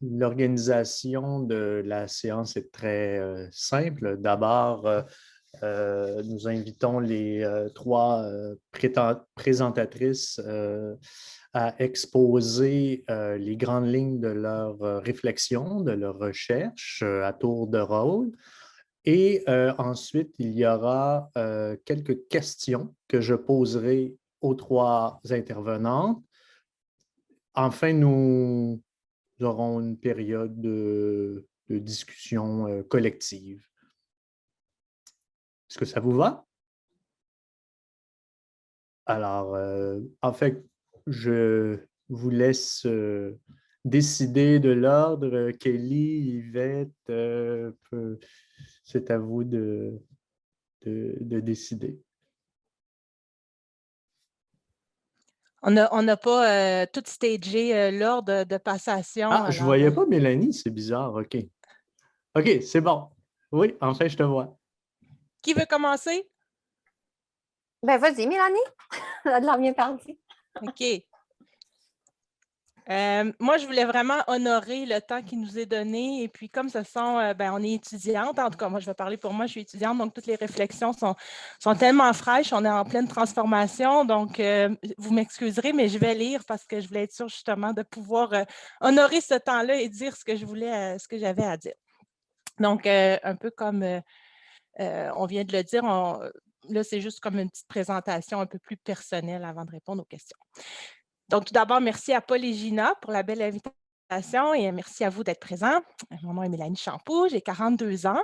L'organisation de la séance est très simple. D'abord, nous invitons les trois présentatrices à exposer les grandes lignes de leur réflexion, de leur recherche à tour de rôle. Et ensuite, il y aura quelques questions que je poserai aux trois intervenantes. Enfin, nous aurons une période de discussion collective. Est-ce que ça vous va? Alors, en fait, je vous laisse décider de l'ordre. Kelly, Yvette, c'est à vous de décider. On n'a pas tout stagé l'ordre de passation. Ah, je ne voyais pas Mélanie, c'est bizarre. OK. OK, c'est bon. Oui, enfin, je te vois. Qui veut commencer? Ben, vas-y, Mélanie. On a de l'air bien parti. OK. Moi, je voulais vraiment honorer le temps qui nous est donné. Et puis, comme ce sont, on est étudiante, en tout cas, moi, je vais parler pour moi, je suis étudiante, donc toutes les réflexions sont tellement fraîches, on est en pleine transformation. Donc, vous m'excuserez, mais je vais lire parce que je voulais être sûre justement de pouvoir honorer ce temps-là et dire ce que je voulais, ce que j'avais à dire. Donc, un peu comme on vient de le dire, là, c'est juste comme une petite présentation un peu plus personnelle avant de répondre aux questions. Donc, tout d'abord, merci à Paul et Gina pour la belle invitation et merci à vous d'être présents. Mon nom est Mélanie Champoux, j'ai 42 ans.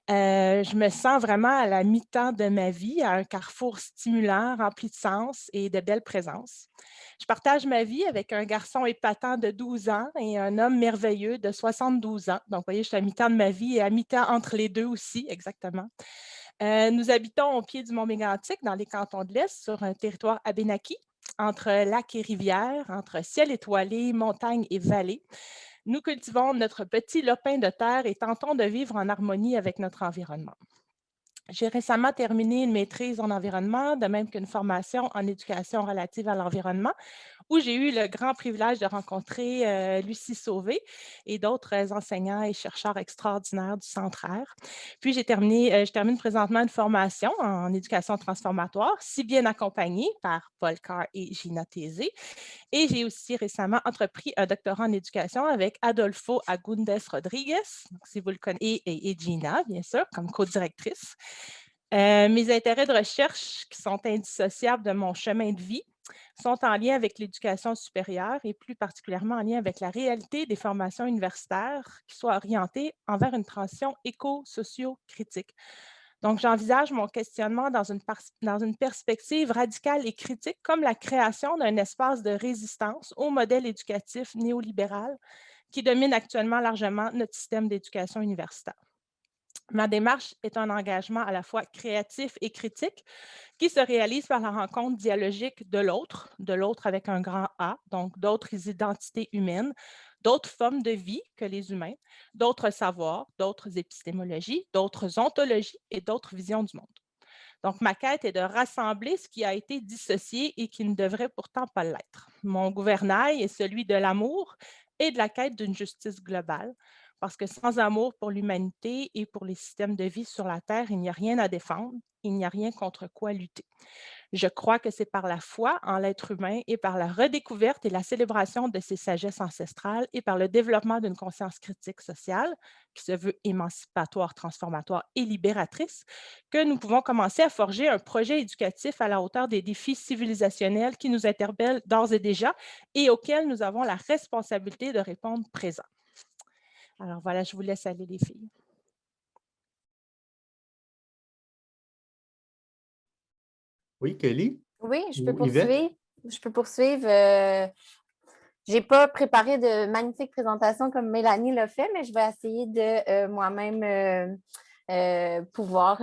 Je me sens vraiment à la mi-temps de ma vie, à un carrefour stimulant, rempli de sens et de belles présences. Je partage ma vie avec un garçon épatant de 12 ans et un homme merveilleux de 72 ans. Donc, vous voyez, je suis à mi-temps de ma vie et à mi-temps entre les deux aussi, exactement. Nous habitons au pied du Mont Mégantic, dans les cantons de l'Est, sur un territoire abénaki, entre lacs et rivières, entre ciel étoilé, montagnes et vallées. Nous cultivons notre petit lopin de terre et tentons de vivre en harmonie avec notre environnement. J'ai récemment terminé une maîtrise en environnement, de même qu'une formation en éducation relative à l'environnement, où j'ai eu le grand privilège de rencontrer Lucie Sauvé et d'autres enseignants et chercheurs extraordinaires du Centre Air. Puis, je termine présentement une formation en éducation transformatoire, si bien accompagnée par Paul Carr et Gina Tézé. Et j'ai aussi récemment entrepris un doctorat en éducation avec Adolfo Agúndez Rodríguez, si vous le connaissez, et Gina, bien sûr, comme co-directrice. Mes intérêts de recherche, qui sont indissociables de mon chemin de vie, sont en lien avec l'éducation supérieure et plus particulièrement en lien avec la réalité des formations universitaires qui soient orientées envers une transition éco-socio-critique. Donc, j'envisage mon questionnement dans une perspective radicale et critique comme la création d'un espace de résistance au modèle éducatif néolibéral qui domine actuellement largement notre système d'éducation universitaire. Ma démarche est un engagement à la fois créatif et critique qui se réalise par la rencontre dialogique de l'autre avec un grand A, donc d'autres identités humaines, d'autres formes de vie que les humains, d'autres savoirs, d'autres épistémologies, d'autres ontologies et d'autres visions du monde. Donc, ma quête est de rassembler ce qui a été dissocié et qui ne devrait pourtant pas l'être. Mon gouvernail est celui de l'amour et de la quête d'une justice globale, parce que sans amour pour l'humanité et pour les systèmes de vie sur la Terre, il n'y a rien à défendre, il n'y a rien contre quoi lutter. Je crois que c'est par la foi en l'être humain et par la redécouverte et la célébration de ses sagesses ancestrales et par le développement d'une conscience critique sociale qui se veut émancipatoire, transformatoire et libératrice que nous pouvons commencer à forger un projet éducatif à la hauteur des défis civilisationnels qui nous interpellent d'ores et déjà et auxquels nous avons la responsabilité de répondre présent. Alors voilà, je vous laisse aller les filles. Oui, Kelly? Oui, je peux Ou Yvette? poursuivre. Je peux poursuivre. Je n'ai pas préparé de magnifiques présentations comme Mélanie l'a fait, mais je vais essayer de moi-même pouvoir.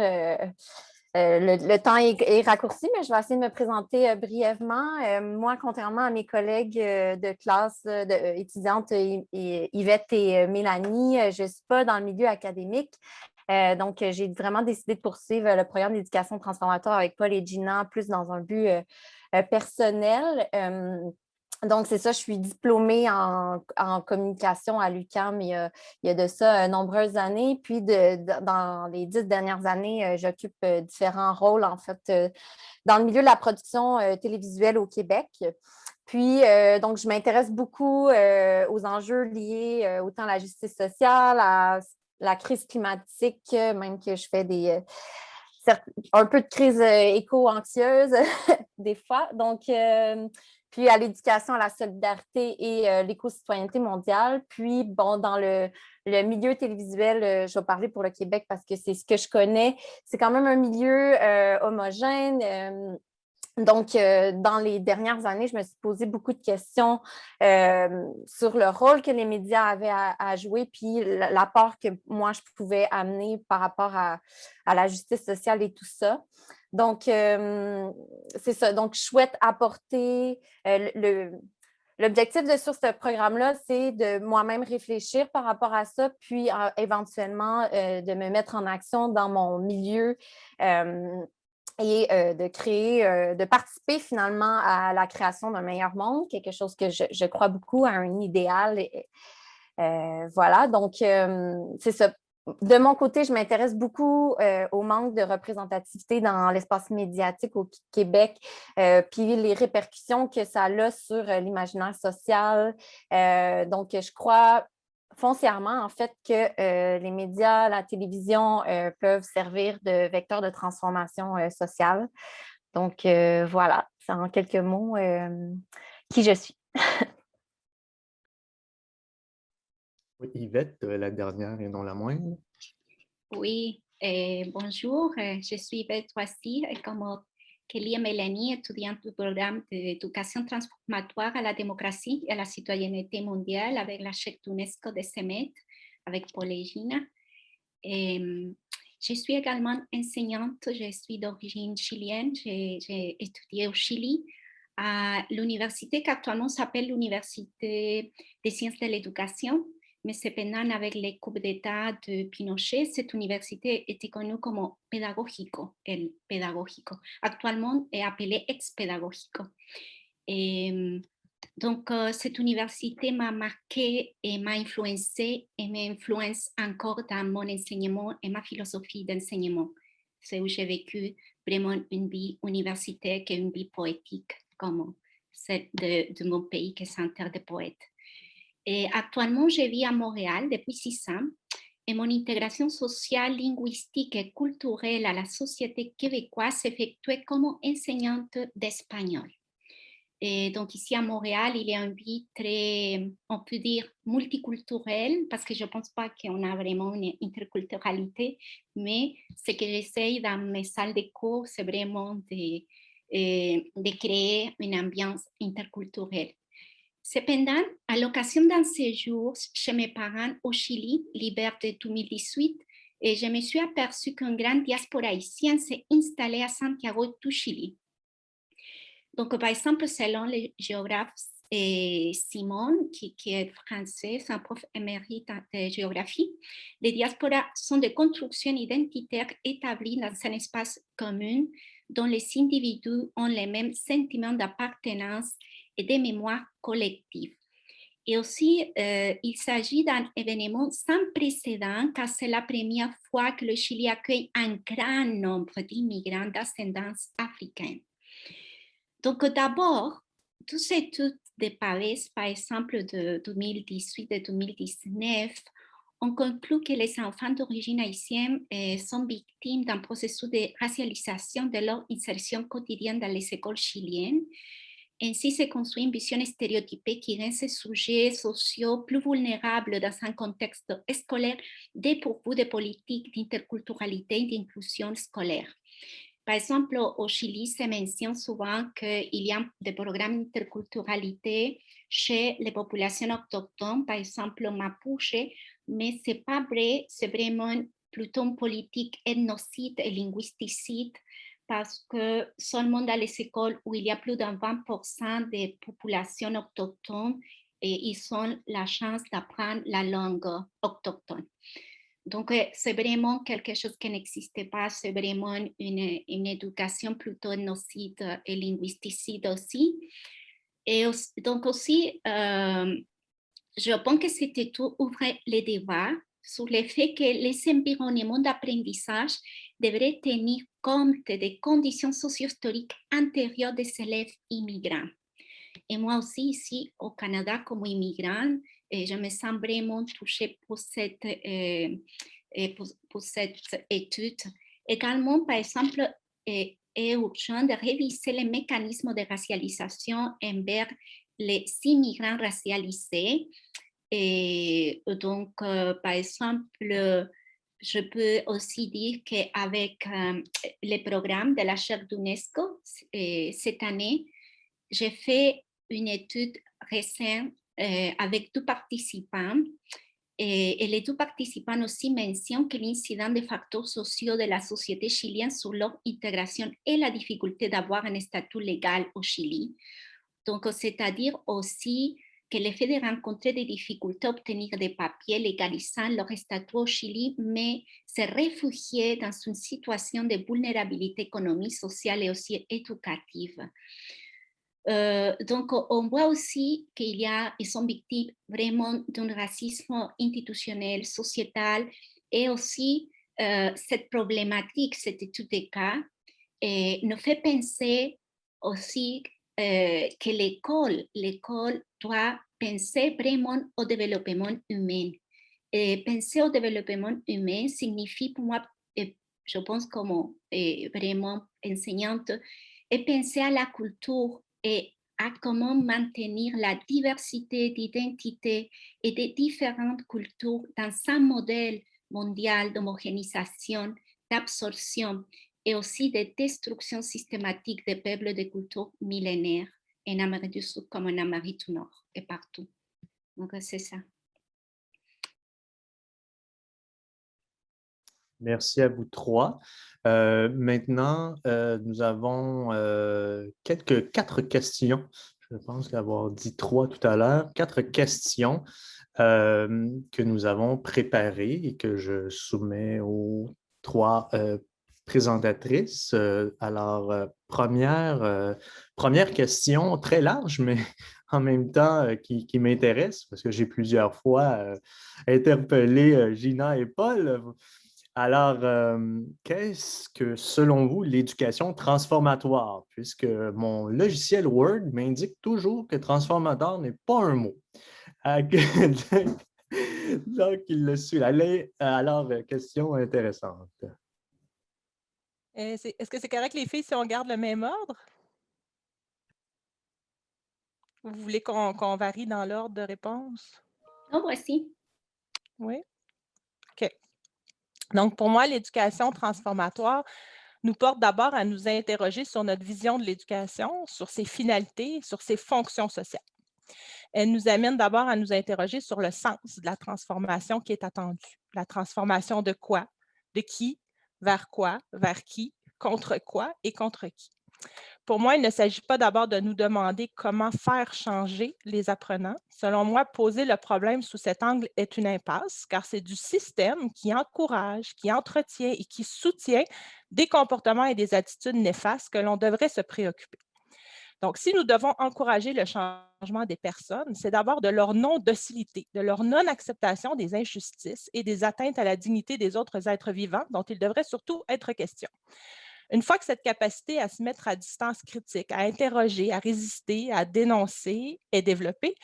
Le temps est raccourci, mais je vais essayer de me présenter brièvement. Moi, contrairement à mes collègues de classe étudiantes Yvette et Mélanie, je ne suis pas dans le milieu académique. Donc, j'ai vraiment décidé de poursuivre le programme d'éducation transformatoire avec Paul et Gina, plus dans un but personnel. Donc, c'est ça, je suis diplômée en communication à l'UQAM il y a de ça nombreuses années. Puis, dans les 10 dernières années, j'occupe différents rôles, en fait, dans le milieu de la production télévisuelle au Québec. Puis, donc, je m'intéresse beaucoup aux enjeux liés autant à la justice sociale, à la crise climatique, même que je fais un peu de crise éco-anxieuse des fois. Donc, puis à l'éducation, à la solidarité et l'éco-citoyenneté mondiale. Puis, bon, dans le milieu télévisuel, je vais parler pour le Québec parce que c'est ce que je connais. C'est quand même un milieu homogène. Donc, dans les dernières années, je me suis posé beaucoup de questions sur le rôle que les médias avaient à jouer, puis l'apport que moi, je pouvais amener par rapport à la justice sociale et tout ça. Donc, c'est ça. Donc, je souhaite apporter l'objectif de sur ce programme-là, c'est de moi-même réfléchir par rapport à ça, puis éventuellement de me mettre en action dans mon milieu et de créer, de participer finalement à la création d'un meilleur monde, quelque chose que je crois beaucoup à un idéal. Voilà, donc c'est ça. De mon côté, je m'intéresse beaucoup au manque de représentativité dans l'espace médiatique au Québec, puis les répercussions que ça a sur l'imaginaire social. Donc, je crois foncièrement, en fait, que les médias, la télévision peuvent servir de vecteur de transformation sociale. Donc, voilà, c'est en quelques mots qui je suis. Oui, Yvette, la dernière et non la moindre. Oui, bonjour, je suis Yvette Roissy, comme Kelly et Mélanie, étudiante du programme d'éducation transformatoire à la démocratie et à la citoyenneté mondiale avec la chèque d'UNESCO de CEMET, avec Paul et Gina. Je suis également enseignante, je suis d'origine chilienne, j'ai étudié au Chili à l'université qui actuellement s'appelle l'Université des sciences de l'éducation. Mais cependant, avec les coups d'État de Pinochet, cette université était connue comme Pedagógico, el Pedagógico. Actuellement, est appelée Ex-Pedagógico. Donc, cette université m'a marqué et m'a influencé et m'influence encore dans mon enseignement et ma philosophie d'enseignement. C'est où j'ai vécu vraiment une vie universitaire et une vie poétique, comme celle de mon pays, qui est une terre de poètes. Et actuellement, je vis à Montréal depuis 6 ans et mon intégration sociale, linguistique et culturelle à la société québécoise s'effectuait comme enseignante d'espagnol. Et donc ici à Montréal, il y a une vie très, on peut dire, multiculturelle, parce que je ne pense pas qu'on a vraiment une interculturalité, mais ce que j'essaye dans mes salles de cours, c'est vraiment de créer une ambiance interculturelle. Cependant, à l'occasion d'un séjour chez mes parents au Chili, l'hiver de 2018, et je me suis aperçue qu'une grande diaspora haïtienne s'est installée à Santiago du Chili. Donc, par exemple, selon le géographe Simon, qui est français, c'est un prof émérite de géographie, les diasporas sont des constructions identitaires établies dans un espace commun dont les individus ont les mêmes sentiments d'appartenance et de mémoire collective. Et aussi, il s'agit d'un événement sans précédent car c'est la première fois que le Chili accueille un grand nombre d'immigrants d'ascendance africaine. Donc d'abord, toutes ces études de Paris, par exemple de 2018 et 2019, on conclut que les enfants d'origine haïtienne sont victimes d'un processus de racialisation de leur insertion quotidienne dans les écoles chiliennes. Ainsi se construit une vision stéréotypée qui rend ces sujets sociaux plus vulnérables dans un contexte scolaire dépourvu de politiques d'interculturalité et d'inclusion scolaire. Par exemple, au Chili, se mentionne souvent qu'il y a des programmes d'interculturalité chez les populations autochtones, par exemple mapuche, mais ce n'est pas vrai, c'est vraiment plutôt une politique ethnocide et linguisticide, parce que seulement dans les écoles où il y a plus de 20% de populations autochtones, et ils ont la chance d'apprendre la langue autochtone. Donc, c'est vraiment quelque chose qui n'existait pas, c'est vraiment une éducation plutôt ethnocide et linguisticide aussi. Et donc aussi, je pense que c'était tout ouvrir les débats sur le fait que les environnements d'apprentissage devraient tenir compte des conditions socio-historiques antérieures des élèves immigrants. Et moi aussi, ici au Canada, comme immigrante, je me sens vraiment touchée pour cette étude. Également, par exemple, est urgent de réviser les mécanismes de racialisation envers les immigrants racialisés. Et donc, par exemple, je peux aussi dire qu'avec le programme de la chaire d'UNESCO, cette année, j'ai fait une étude récente avec 2 participants. Et les 2 participants aussi mentionnent que l'incident des facteurs sociaux de la société chilienne sur leur intégration et la difficulté d'avoir un statut légal au Chili. Donc, c'est-à-dire aussi que le fait de rencontrer des difficultés à obtenir des papiers légalisant leur statut au Chili, mais se réfugier dans une situation de vulnérabilité économique, sociale et aussi éducative. Donc, on voit aussi qu'ils sont victimes vraiment d'un racisme institutionnel, sociétal, et aussi cette problématique, cette étude de cas, nous fait penser aussi que l'école doit penser vraiment au développement humain. Et penser au développement humain signifie pour moi, je pense comme vraiment enseignante, et penser à la culture et à comment maintenir la diversité d'identité et de différentes cultures dans un modèle mondial d'homogénéisation, d'absorption et aussi de destruction systématique des peuples et des cultures millénaires en Amérique du Sud comme en Amérique du Nord et partout. Donc, c'est ça. Merci à vous 3. Maintenant, nous avons 4 questions. Je pense qu'avoir dit 3 tout à l'heure. 4 questions que nous avons préparées et que je soumets aux 3 présentatrices. Alors, première question très large, mais en même temps qui m'intéresse parce que j'ai plusieurs fois interpellé Gina et Paul. Alors, qu'est-ce que, selon vous, l'éducation transformatoire? Puisque mon logiciel Word m'indique toujours que transformateur n'est pas un mot. Donc, il le suit. Alors, question intéressante. Est-ce que c'est correct, les filles, si on garde le même ordre? Vous voulez qu'on varie dans l'ordre de réponse? Oh, voici. Oui? OK. Donc, pour moi, l'éducation transformatoire nous porte d'abord à nous interroger sur notre vision de l'éducation, sur ses finalités, sur ses fonctions sociales. Elle nous amène d'abord à nous interroger sur le sens de la transformation qui est attendue. La transformation de quoi? De qui? Vers quoi? Vers qui? Contre quoi et contre qui? Pour moi, il ne s'agit pas d'abord de nous demander comment faire changer les apprenants. Selon moi, poser le problème sous cet angle est une impasse, car c'est du système qui encourage, qui entretient et qui soutient des comportements et des attitudes néfastes que l'on devrait se préoccuper. Donc, si nous devons encourager le changement des personnes, c'est d'abord de leur non-docilité, de leur non-acceptation des injustices et des atteintes à la dignité des autres êtres vivants dont il devrait surtout être question. Une fois que cette capacité à se mettre à distance critique, à interroger, à résister, à dénoncer est développée,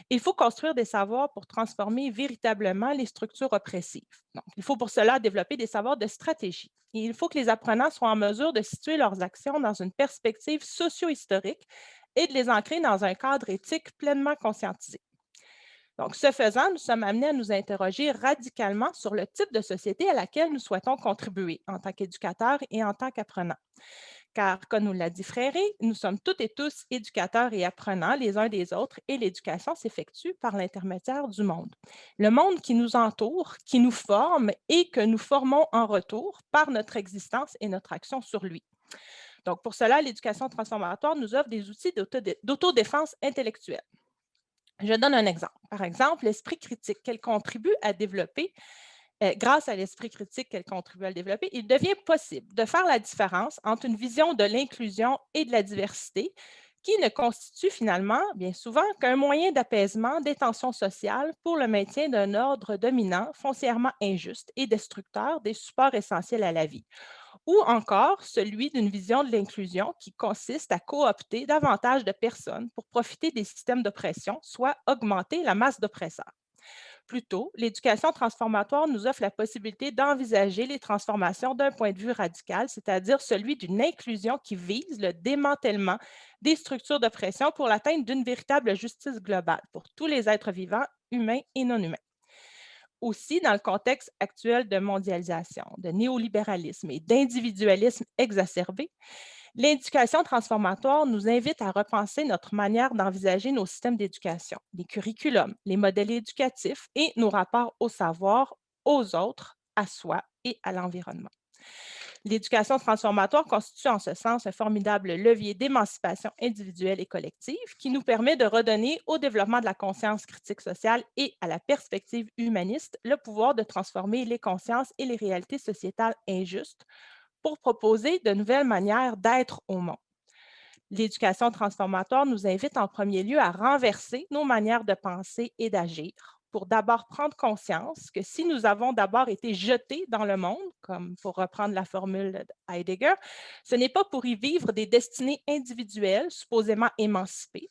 il faut construire des savoirs pour transformer véritablement les structures oppressives. Donc, il faut pour cela développer des savoirs de stratégie. Et il faut que les apprenants soient en mesure de situer leurs actions dans une perspective socio-historique et de les ancrer dans un cadre éthique pleinement conscientisé. Donc, ce faisant, nous sommes amenés à nous interroger radicalement sur le type de société à laquelle nous souhaitons contribuer en tant qu'éducateurs et en tant qu'apprenants. Car, comme nous l'a dit Fréré, nous sommes toutes et tous éducateurs et apprenants les uns des autres et l'éducation s'effectue par l'intermédiaire du monde. Le monde qui nous entoure, qui nous forme et que nous formons en retour par notre existence et notre action sur lui. Donc, pour cela, l'éducation transformatoire nous offre des outils d'autodéfense intellectuelle. Je donne un exemple. Par exemple, l'esprit critique qu'elle contribue à développer, grâce à l'esprit critique qu'elle contribue à le développer, il devient possible de faire la différence entre une vision de l'inclusion et de la diversité qui ne constitue finalement, bien souvent, qu'un moyen d'apaisement des tensions sociales pour le maintien d'un ordre dominant, foncièrement injuste et destructeur des supports essentiels à la vie, ou encore celui d'une vision de l'inclusion qui consiste à coopter davantage de personnes pour profiter des systèmes d'oppression, soit augmenter la masse d'oppresseurs. Plutôt, l'éducation transformatoire nous offre la possibilité d'envisager les transformations d'un point de vue radical, c'est-à-dire celui d'une inclusion qui vise le démantèlement des structures d'oppression pour l'atteinte d'une véritable justice globale pour tous les êtres vivants, humains et non humains. Aussi, dans le contexte actuel de mondialisation, de néolibéralisme et d'individualisme exacerbé, l'éducation transformatoire nous invite à repenser notre manière d'envisager nos systèmes d'éducation, les curriculums, les modèles éducatifs et nos rapports au savoir, aux autres, à soi et à l'environnement. L'éducation transformatoire constitue en ce sens un formidable levier d'émancipation individuelle et collective qui nous permet de redonner au développement de la conscience critique sociale et à la perspective humaniste le pouvoir de transformer les consciences et les réalités sociétales injustes pour proposer de nouvelles manières d'être au monde. L'éducation transformatoire nous invite en premier lieu à renverser nos manières de penser et d'agir pour d'abord prendre conscience que si nous avons d'abord été jetés dans le monde, comme pour reprendre la formule de Heidegger, ce n'est pas pour y vivre des destinées individuelles supposément émancipées,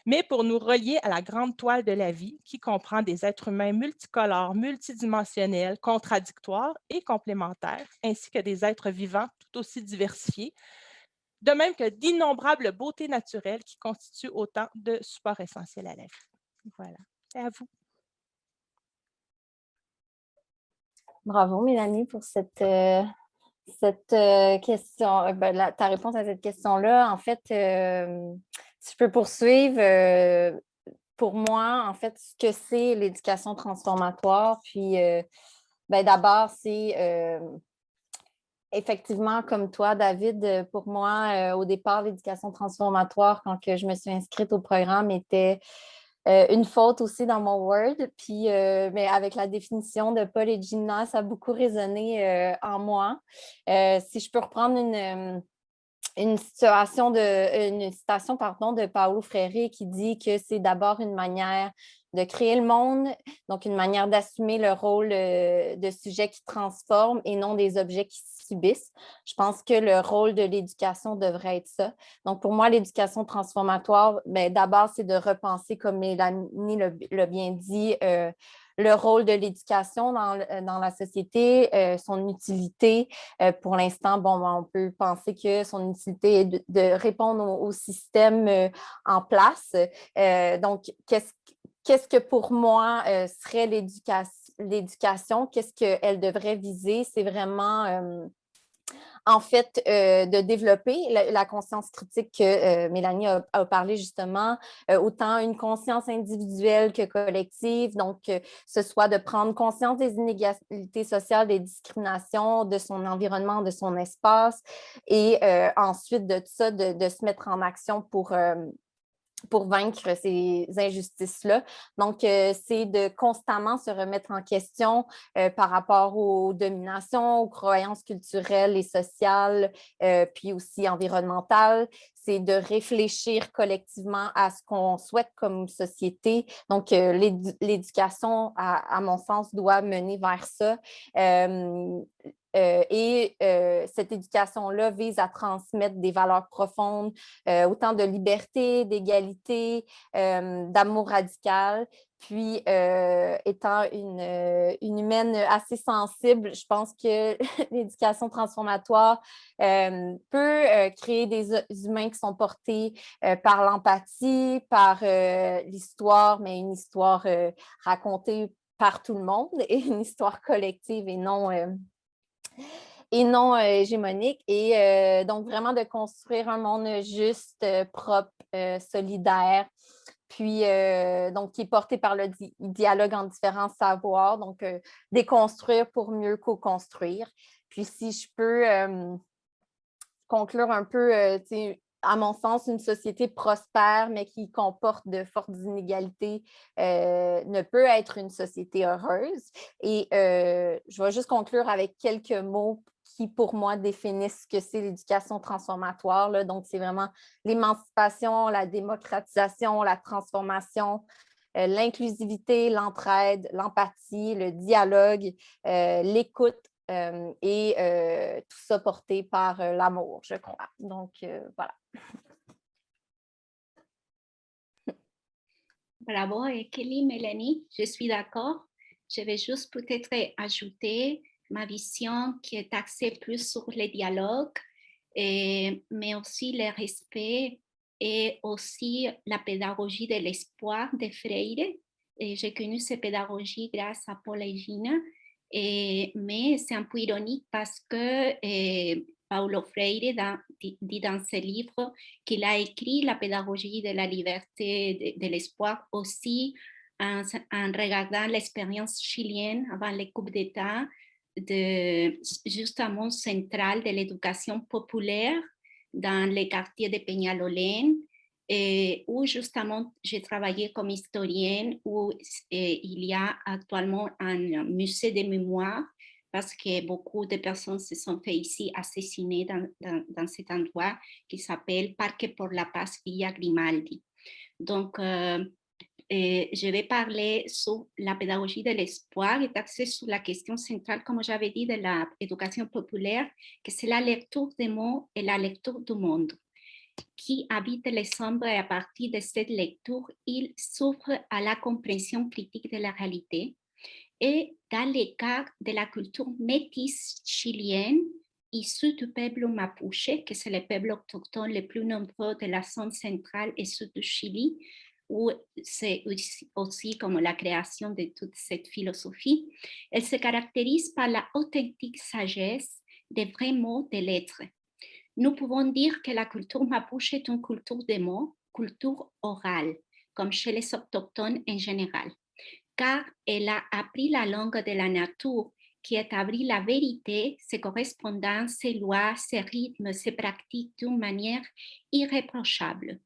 mais pour nous relier à la grande toile de la vie qui comprend des êtres humains multicolores, multidimensionnels, contradictoires et complémentaires, ainsi que des êtres vivants tout aussi diversifiés, de même que d'innombrables beautés naturelles qui constituent autant de supports essentiels à la vie. Voilà, c'est à vous. Bravo, Mélanie, pour cette question, ta réponse à cette question-là. En fait, si je peux poursuivre, pour moi, en fait, ce que c'est l'éducation transformatoire, puis d'abord, c'est effectivement, comme toi, David, pour moi, au départ, l'éducation transformatoire, quand que je me suis inscrite au programme, était une faute aussi dans mon Word. Puis, mais avec la définition de Paul et Gina, ça a beaucoup résonné en moi. Si je peux reprendre une citation de Paulo Freire qui dit que c'est d'abord une manière de créer le monde, donc une manière d'assumer le rôle de sujet qui transforme et non des objets qui subissent. Je pense que le rôle de l'éducation devrait être ça. Donc, pour moi, l'éducation transformatoire, d'abord, c'est de repenser, comme Mélanie l'a bien dit, le rôle de l'éducation dans la société, son utilité. Pour l'instant, on peut penser que son utilité est de répondre au système en place. Donc, qu'est-ce que pour moi serait l'éducation? Qu'est-ce qu'elle devrait viser? C'est vraiment en fait, de développer la conscience critique que Mélanie a parlé justement, autant une conscience individuelle que collective, donc ce soit de prendre conscience des inégalités sociales, des discriminations, de son environnement, de son espace, et ensuite de ça, de se mettre en action pour vaincre ces injustices-là. Donc, c'est de constamment se remettre en question par rapport aux dominations, aux croyances culturelles et sociales, puis aussi environnementales. C'est de réfléchir collectivement à ce qu'on souhaite comme société. Donc, l'éducation, à mon sens, doit mener vers ça. Cette éducation-là vise à transmettre des valeurs profondes, autant de liberté, d'égalité, d'amour radical. Puis, étant une humaine assez sensible, je pense que l'éducation transformatoire peut créer des humains qui sont portés par l'empathie, par l'histoire, mais une histoire racontée par tout le monde et une histoire collective et non hégémonique. Et donc, vraiment de construire un monde juste, propre, solidaire, puis donc qui est porté par le dialogue en différents savoirs, donc déconstruire pour mieux co-construire. Puis si je peux conclure un peu, à mon sens, une société prospère, mais qui comporte de fortes inégalités, ne peut être une société heureuse. Et je vais juste conclure avec quelques mots qui, pour moi, définissent ce que c'est l'éducation transformatoire, là. Donc, c'est vraiment l'émancipation, la démocratisation, la transformation, l'inclusivité, l'entraide, l'empathie, le dialogue, l'écoute et tout ça porté par l'amour, je crois. Donc, voilà. Bravo, Kelly, Mélanie, je suis d'accord. Je vais juste peut-être ajouter ma vision qui est axée plus sur les dialogues, mais aussi le respect et aussi la pédagogie de l'espoir de Freire. J'ai connu cette pédagogie grâce à Paul et Gina, mais c'est un peu ironique parce que Paulo Freire dit dans ses livres qu'il a écrit la pédagogie de la liberté, de l'espoir aussi en regardant l'expérience chilienne avant les coups d'État, justement centrale de l'éducation populaire dans les quartiers de Peñalolén, où justement j'ai travaillé comme historienne, où il y a actuellement un musée de mémoire parce que beaucoup de personnes se sont fait ici assassiner dans cet endroit qui s'appelle Parque por la Paz Villa Grimaldi. Donc, je vais parler sur la pédagogie de l'espoir et axée sur la question centrale, comme j'avais dit, de l'éducation populaire, que c'est la lecture des mots et la lecture du monde. Qui habite les ombres et à partir de cette lecture, il s'ouvre à la compréhension critique de la réalité. Et dans le cas de la culture métisse chilienne, issue du peuple mapuche, que c'est le peuple autochtone le plus nombreux de la zone centrale et sud du Chili, où c'est aussi comme la création de toute cette philosophie, elle se caractérise par la authentique sagesse des vrais mots de l'être. Nous pouvons dire que la culture mapuche est une culture des mots, culture orale, comme chez les autochtones en général, car elle a appris la langue de la nature qui établit la vérité, ses correspondances, ses lois, ses rythmes, ses pratiques d'une manière irréprochable.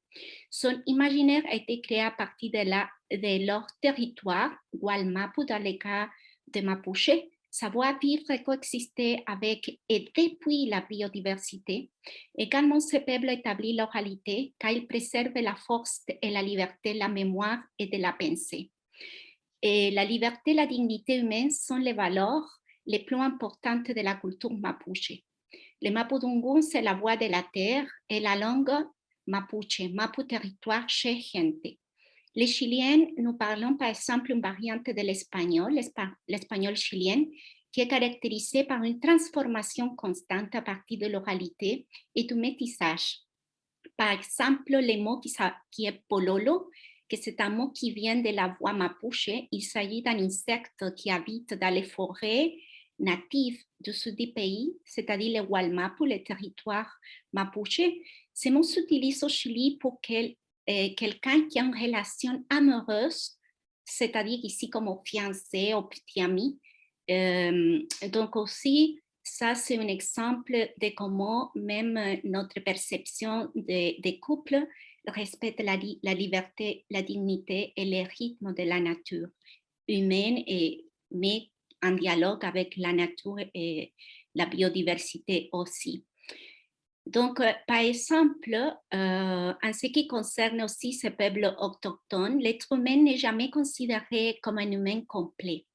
Son imaginaire a été créé à partir de leur territoire, Gualmapu dans le cas de Mapuche, savoir-vivre et coexister avec et depuis la biodiversité. Également, ce peuple établit l'oralité car il préserve la force et la liberté, la mémoire et de la pensée. Et la liberté et la dignité humaine sont les valeurs les plus importantes de la culture mapuche. Le mapudungun, c'est la voix de la terre et la langue mapuche, mapu territoire chez gente. Les Chiliens, nous parlons par exemple une variante de l'espagnol, l'espagnol chilien, qui est caractérisé par une transformation constante à partir de l'oralité et du métissage. Par exemple, le mot qui est pololo, que c'est un mot qui vient de la voix mapuche. Il s'agit d'un insecte qui habite dans les forêts natives du sud du pays, c'est-à-dire le Gualmapu, le territoire mapuche. Ce mot s'utilise au Chili pour quelqu'un qui a une relation amoureuse, c'est-à-dire ici comme au fiancé, au petit ami. Donc aussi, ça c'est un exemple de comment même notre perception des couples respecte la liberté, la dignité et les rythmes de la nature humaine, mais en dialogue avec la nature et la biodiversité aussi. Donc, par exemple, en ce qui concerne aussi ces peuples autochtones, l'être humain n'est jamais considéré comme un humain complet.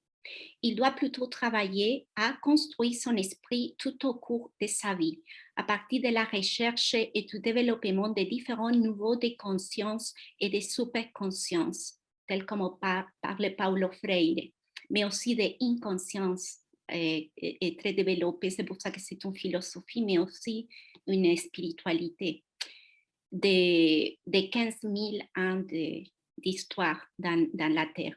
Il doit plutôt travailler à construire son esprit tout au cours de sa vie, à partir de la recherche et du développement de différents niveaux de conscience et de superconscience, tels comme parle Paulo Freire, mais aussi de inconscience est très développée. C'est pour ça que c'est une philosophie, mais aussi une spiritualité de 15 000 ans d'histoire dans la Terre.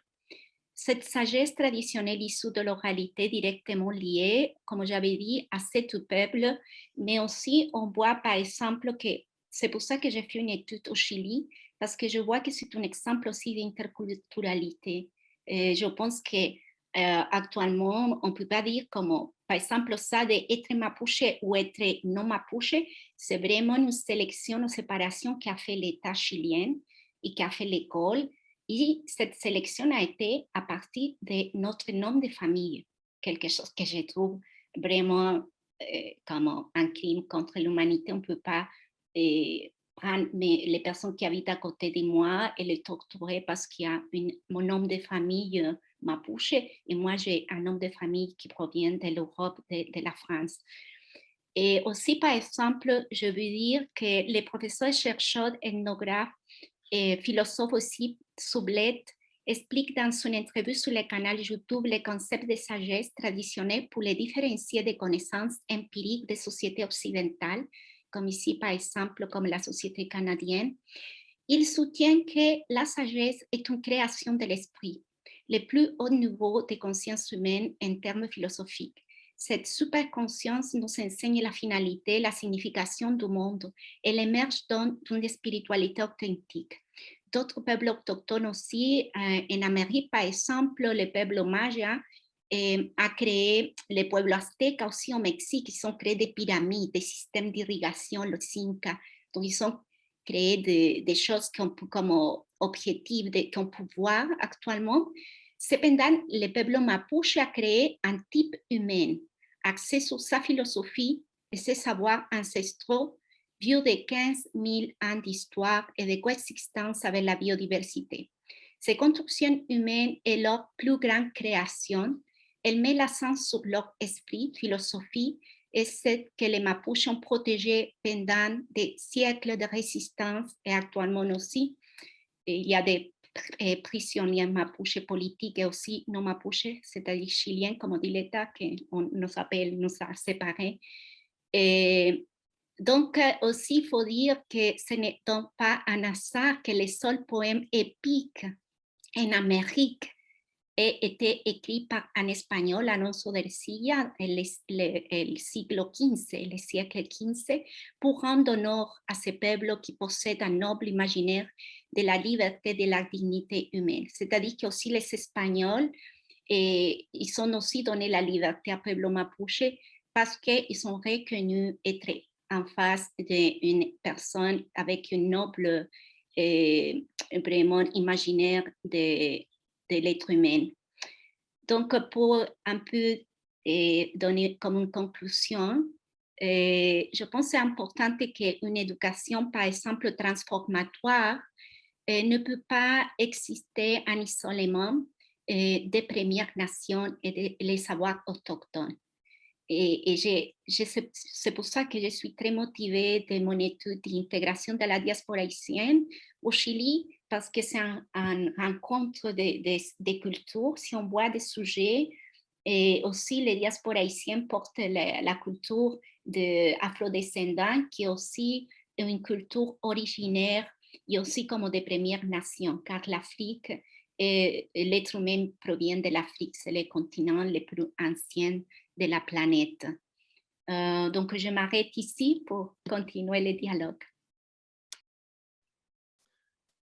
Cette sagesse traditionnelle issue de l'oralité directement liée, comme j'avais dit, à ce peuple, mais aussi on voit par exemple que c'est pour ça que j'ai fait une étude au Chili, parce que je vois que c'est un exemple aussi d'interculturalité. Je pense que actuellement, on ne peut pas dire comme, par exemple, ça d'être mapuche ou être non mapuche, c'est vraiment une sélection, une séparation qu'a fait l'État chilien et qu'a fait l'école. Et cette sélection a été à partir de notre nom de famille, quelque chose que je trouve vraiment comme un crime contre l'humanité. On ne peut pas prendre les personnes qui habitent à côté de moi et les torturer parce qu'il y a mon nom de famille mapuche et moi j'ai un nom de famille qui provient de l'Europe, de la France. Et aussi, par exemple, je veux dire que les professeurs, chercheurs, ethnographes et philosophes aussi, Sublette, explique dans son interview sur le canal YouTube le concept de sagesse traditionnelle pour les différencier des connaissances empiriques des sociétés occidentales, comme ici, par exemple, comme la société canadienne. Il soutient que la sagesse est une création de l'esprit, le plus haut niveau de conscience humaine en termes philosophiques. Cette superconscience nous enseigne la finalité, la signification du monde. Elle émerge d'une spiritualité authentique. D'autres peuples autochtones aussi, en Amérique, par exemple, le peuple Maya a créé, les peuples aztèques aussi au Mexique, ils ont créé des pyramides, des systèmes d'irrigation, les Incas. Donc, ils ont créé des choses comme objectifs, qu'on peut voir actuellement. Cependant, le peuple Mapuche a créé un type humain, axé sur sa philosophie et ses savoirs ancestraux, vieux de 15 000 ans d'histoire et de coexistence avec la biodiversité. Ces constructions humaines est leur plus grande création. Elle met l'accent sur leur esprit, philosophie, et celle que les Mapuches ont protégée pendant des siècles de résistance et actuellement aussi. Il y a des prisonniers mapuches politiques et aussi non mapuches, c'est-à-dire chiliens, comme dit l'État, qu'on nous appelle, nous a séparés. Et donc, aussi, il faut dire que ce n'est donc pas un hasard que les seuls poèmes épiques en Amérique aient été écrits par un espagnol, Alonso de Ercilla, el siglo XV, le siècle XV, pour rendre honneur à ces peuples qui possèdent un noble imaginaire de la liberté, de la dignité humaine. C'est-à-dire que aussi les Espagnols, ils ont aussi donné la liberté à peuple mapuche parce qu'ils sont reconnus être en face d'une personne avec une noble vraiment imaginaire de l'être humain. Donc, pour un peu donner comme une conclusion, je pense que c'est important qu'une éducation, par exemple, transformatoire, ne peut pas exister en isolement des Premières Nations et des savoirs autochtones. Et c'est pour ça que je suis très motivée de mon étude d'intégration de la diaspora haïtienne au Chili, parce que c'est une rencontre des cultures. Si on voit des sujets, et aussi les diasporas haïtiennes portent la culture afrodescendante, qui est aussi une culture originaire, et aussi comme des Premières Nations, car l'Afrique, l'être humain provient de l'Afrique, c'est le continent le plus ancien de la planète. Donc, je m'arrête ici pour continuer le dialogue.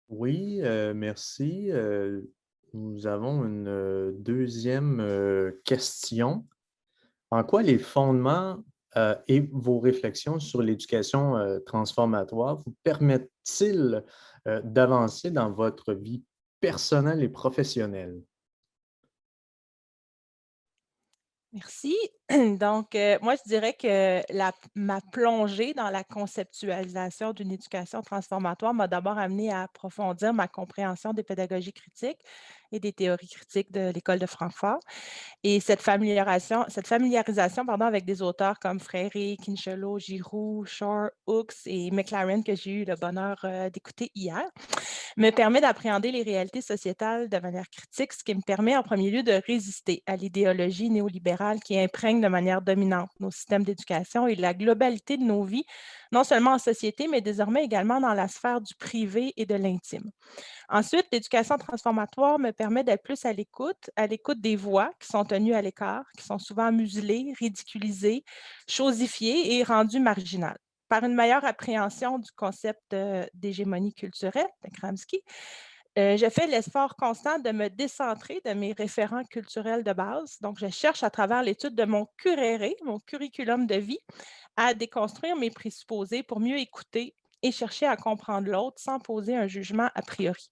Oui, merci. Nous avons une deuxième question. En quoi les fondements et vos réflexions sur l'éducation transformatoire vous permettent-ils d'avancer dans votre vie personnelle et professionnelle? Merci. Donc, moi, je dirais que ma plongée dans la conceptualisation d'une éducation transformatoire m'a d'abord amenée à approfondir ma compréhension des pédagogies critiques et des théories critiques de l'École de Francfort. Et cette familiarisation avec des auteurs comme Freire, Kincheloe, Giroux, Shore, Hooks et McLaren, que j'ai eu le bonheur d'écouter hier, me permet d'appréhender les réalités sociétales de manière critique, ce qui me permet en premier lieu de résister à l'idéologie néolibérale qui imprègne de manière dominante nos systèmes d'éducation et la globalité de nos vies, non seulement en société, mais désormais également dans la sphère du privé et de l'intime. Ensuite, l'éducation transformatoire me permet d'être plus à l'écoute des voix qui sont tenues à l'écart, qui sont souvent muselées, ridiculisées, chosifiées et rendues marginales. Par une meilleure appréhension du concept d'hégémonie culturelle de Gramsci, je fais l'effort constant de me décentrer de mes référents culturels de base. Donc, je cherche à travers l'étude de mon curéré, mon curriculum de vie, à déconstruire mes présupposés pour mieux écouter et chercher à comprendre l'autre sans poser un jugement a priori.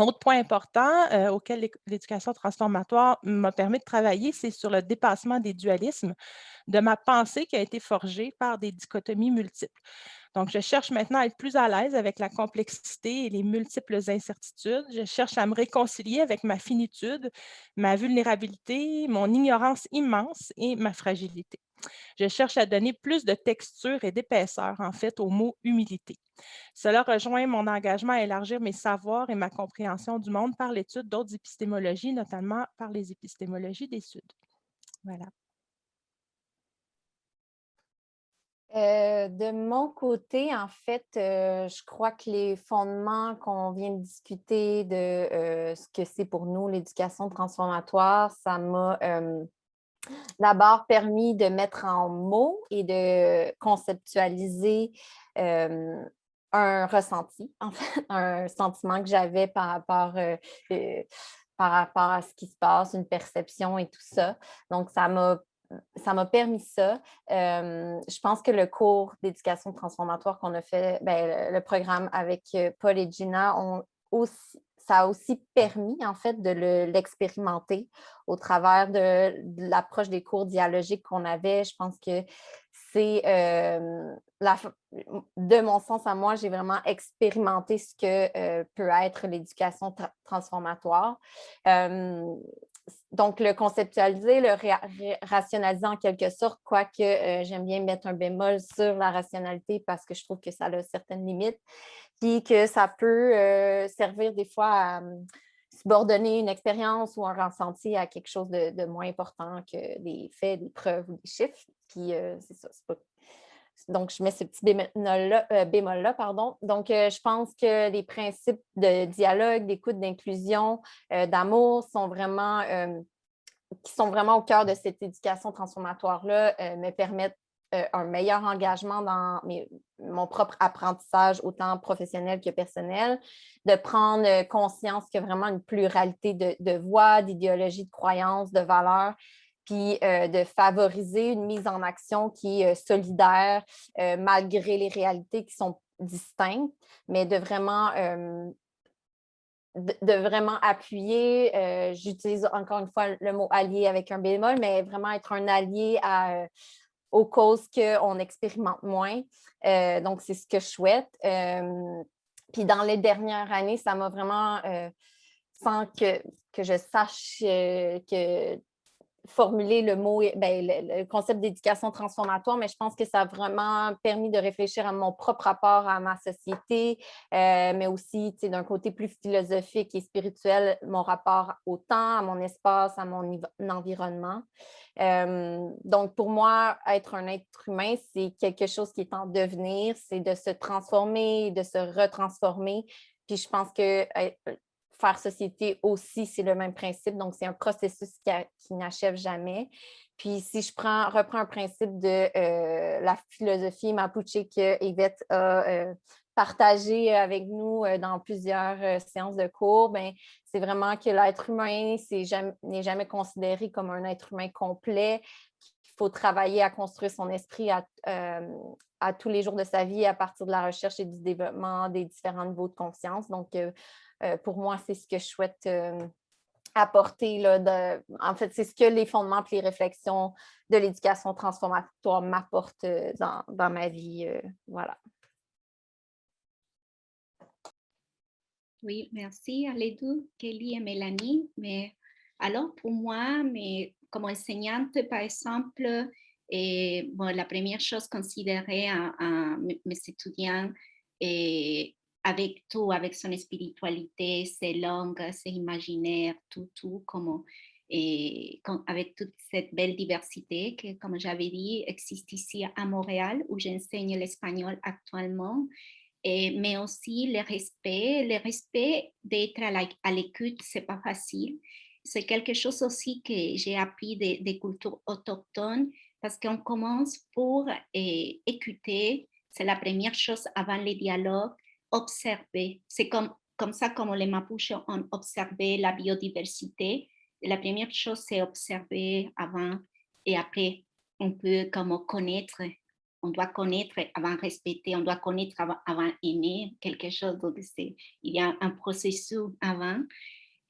Autre point important auquel l'éducation transformatoire m'a permis de travailler, c'est sur le dépassement des dualismes de ma pensée qui a été forgée par des dichotomies multiples. Donc, je cherche maintenant à être plus à l'aise avec la complexité et les multiples incertitudes. Je cherche à me réconcilier avec ma finitude, ma vulnérabilité, mon ignorance immense et ma fragilité. Je cherche à donner plus de texture et d'épaisseur, en fait, au mot humilité. Cela rejoint mon engagement à élargir mes savoirs et ma compréhension du monde par l'étude d'autres épistémologies, notamment par les épistémologies des Suds. Voilà. De mon côté, en fait, je crois que les fondements qu'on vient de discuter de ce que c'est pour nous l'éducation transformatoire, ça m'a d'abord permis de mettre en mots et de conceptualiser un ressenti, en fait, un sentiment que j'avais par rapport à ce qui se passe, une perception et tout ça. Donc, ça m'a permis ça. Je pense que le cours d'éducation transformatoire qu'on a fait, le programme avec Paul et Gina, ça a aussi permis, en fait, de l'expérimenter au travers de l'approche des cours dialogiques qu'on avait. Je pense que c'est, de mon sens à moi, j'ai vraiment expérimenté ce que peut être l'éducation transformatoire. Donc, le conceptualiser, le rationaliser en quelque sorte, quoique j'aime bien mettre un bémol sur la rationalité parce que je trouve que ça a certaines limites, puis que ça peut servir des fois à subordonner une expérience ou un ressenti à quelque chose de moins important que des faits, des preuves ou des chiffres. Puis c'est ça, c'est pas... Donc, je mets ce petit bémol-là, pardon. Donc, je pense que les principes de dialogue, d'écoute, d'inclusion, d'amour qui sont vraiment au cœur de cette éducation transformatoire-là, me permettent un meilleur engagement dans mon propre apprentissage, autant professionnel que personnel, de prendre conscience qu'il y a vraiment une pluralité de voix, d'idéologies, de croyances, de valeurs, puis de favoriser une mise en action qui est solidaire, malgré les réalités qui sont distinctes, mais de vraiment appuyer, j'utilise encore une fois le mot allié avec un bémol, mais vraiment être un allié aux causes qu'on expérimente moins. Donc, c'est ce que je souhaite. Puis dans les dernières années, ça m'a vraiment, sans que je sache que formuler le mot, le concept d'éducation transformatoire, mais je pense que ça a vraiment permis de réfléchir à mon propre rapport à ma société, mais aussi d'un côté plus philosophique et spirituel, mon rapport au temps, à mon espace, à mon environnement. Donc, pour moi, être un être humain, c'est quelque chose qui est en devenir, c'est de se transformer, de se retransformer. Puis je pense que faire société aussi, c'est le même principe. Donc, c'est un processus qui n'achève jamais. Puis, si je reprends un principe de la philosophie Mapuche que Yvette a partagé avec nous dans plusieurs séances de cours, c'est vraiment que l'être humain n'est jamais considéré comme un être humain complet. Il faut travailler à construire son esprit à tous les jours de sa vie à partir de la recherche et du développement des différents niveaux de conscience. Donc, pour moi, c'est ce que je souhaite apporter. Là, en fait, c'est ce que les fondements et les réflexions de l'éducation transformatoire m'apportent dans ma vie. Voilà. Oui, merci à les deux, Kelly et Mélanie. Mais alors, pour moi, comme enseignante, par exemple, la première chose considérée à mes étudiants, avec tout, avec son spiritualité, ses langues, ses imaginaires, tout, avec toute cette belle diversité que, comme j'avais dit, existe ici à Montréal, où j'enseigne l'espagnol actuellement. Mais aussi le respect d'être à l'écoute, c'est pas facile. C'est quelque chose aussi que j'ai appris des cultures autochtones parce qu'on commence pour écouter, c'est la première chose avant les dialogues, observer. C'est comme ça comme les Mapuches ont observé la biodiversité. La première chose, c'est observer avant et après, on peut comme connaître on doit connaître avant respecter, on doit connaître avant aimer quelque chose. Donc, il y a un processus avant.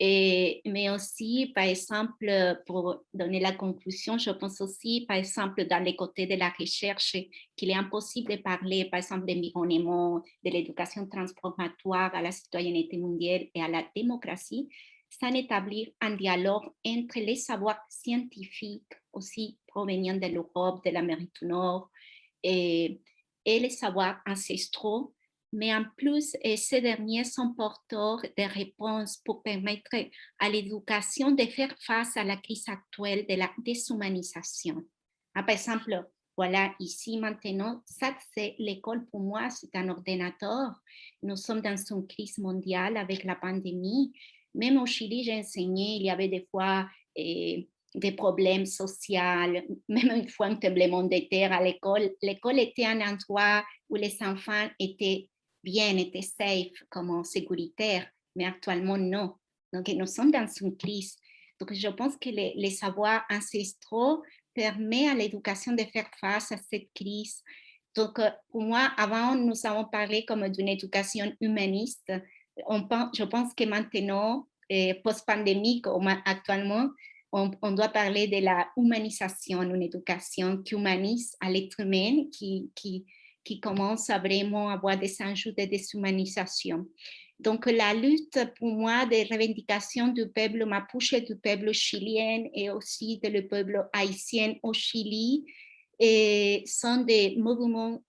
Mais aussi, par exemple, pour donner la conclusion, je pense aussi, par exemple, dans les côtés de la recherche, qu'il est impossible de parler, par exemple, d'environnement, de l'éducation transformatoire à la citoyenneté mondiale et à la démocratie, sans établir un dialogue entre les savoirs scientifiques, aussi provenant de l'Europe, de l'Amérique du Nord, et les savoirs ancestraux. Mais en plus, ces derniers sont porteurs de réponses pour permettre à l'éducation de faire face à la crise actuelle de la déshumanisation. Par exemple, voilà, ici maintenant, ça c'est l'école pour moi, c'est un ordinateur. Nous sommes dans une crise mondiale avec la pandémie. Même au Chili, j'ai enseigné, il y avait des fois des problèmes sociaux, même une fois un tremblement de terre à l'école. L'école était un endroit où les enfants étaient bien, étaient safe, comme sécuritaires, mais actuellement non. Donc nous sommes dans une crise. Donc je pense que les savoirs ancestraux permettent à l'éducation de faire face à cette crise. Donc pour moi, avant nous avons parlé comme d'une éducation humaniste. Je pense que maintenant, post-pandémique, actuellement, on doit parler de la humanisation, une éducation qui humanise à l'être humain, qui commence à vraiment avoir des enjeux de déshumanisation. Donc, la lutte, pour moi, des revendications du peuple mapuche, du peuple chilien et aussi du peuple haïtien au Chili, sont des mouvements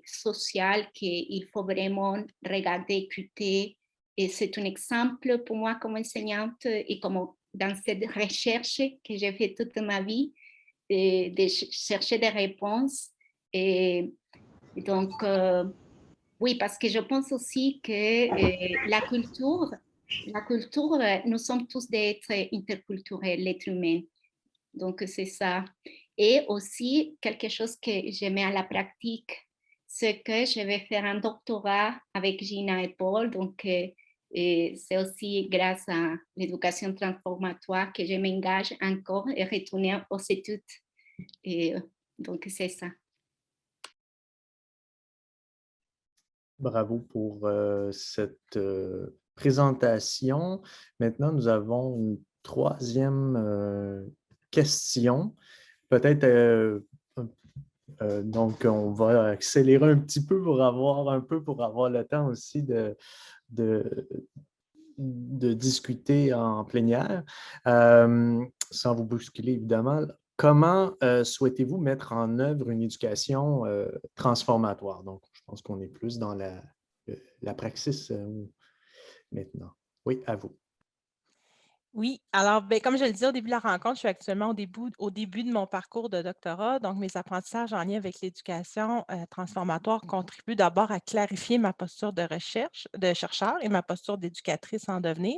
sociaux qu'il faut vraiment regarder, écouter. Et c'est un exemple pour moi comme enseignante et comme dans cette recherche que j'ai fait toute ma vie, de chercher des réponses. Et donc, oui, parce que je pense aussi que la culture, nous sommes tous des êtres interculturels, l'être humain. Donc, c'est ça. Et aussi, quelque chose que j'aimais à la pratique, c'est que je vais faire un doctorat avec Gina et Paul. Donc, c'est aussi grâce à l'éducation transformatoire que je m'engage encore et retourner aux études. Et donc, c'est ça. Bravo pour cette présentation. Maintenant, nous avons une troisième question. Peut-être, donc, on va accélérer un petit peu pour avoir le temps aussi de discuter en plénière, sans vous bousculer évidemment. Comment souhaitez-vous mettre en œuvre une éducation transformatoire? Donc, je pense qu'on est plus dans la praxis maintenant. Oui, à vous. Oui, alors, comme je le disais au début de la rencontre, je suis actuellement au début de mon parcours de doctorat. Donc, mes apprentissages en lien avec l'éducation transformatoire contribuent d'abord à clarifier ma posture de chercheur et ma posture d'éducatrice en devenir.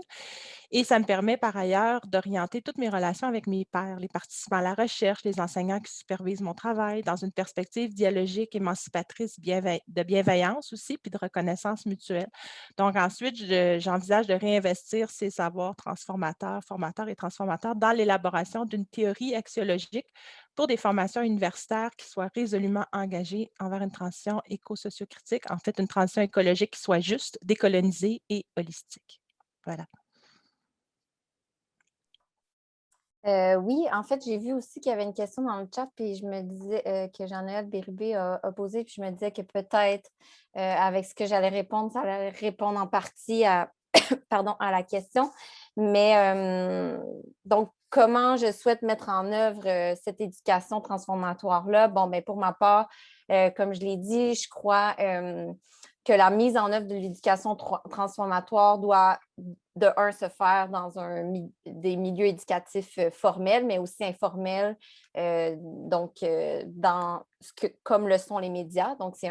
Et ça me permet par ailleurs d'orienter toutes mes relations avec mes pairs, les participants à la recherche, les enseignants qui supervisent mon travail dans une perspective dialogique, émancipatrice, de bienveillance aussi, puis de reconnaissance mutuelle. Donc ensuite, j'envisage de réinvestir ces savoirs formateurs et transformateurs dans l'élaboration d'une théorie axiologique pour des formations universitaires qui soient résolument engagées envers une transition éco-sociocritique, en fait une transition écologique qui soit juste, décolonisée et holistique. Voilà. Oui, en fait, j'ai vu aussi qu'il y avait une question dans le chat, puis je me disais que Jean-Noël Bérubé a posé, puis je me disais que peut-être, avec ce que j'allais répondre, ça allait répondre en partie à, pardon, à la question. Mais donc, comment je souhaite mettre en œuvre cette éducation transformatoire-là? Bon, bien, pour ma part, comme je l'ai dit, je crois que la mise en œuvre de l'éducation transformatoire doit de un, se faire dans des milieux éducatifs formels, mais aussi informels, comme le sont les médias. Donc, c'est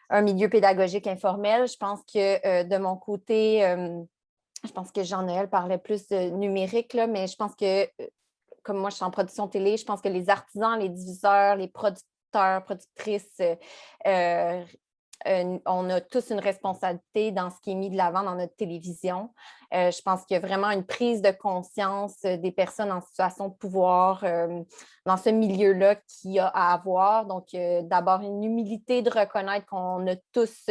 un milieu pédagogique informel. Je pense que de mon côté, je pense que Jean-Noël parlait plus de numérique, là, mais je pense que, comme moi, je suis en production télé, je pense que les artisans, les diffuseurs, les producteurs, productrices, on a tous une responsabilité dans ce qui est mis de l'avant dans notre télévision. Je pense qu'il y a vraiment une prise de conscience des personnes en situation de pouvoir dans ce milieu-là qu'il y a à avoir. Donc, d'abord, une humilité de reconnaître qu'on a tous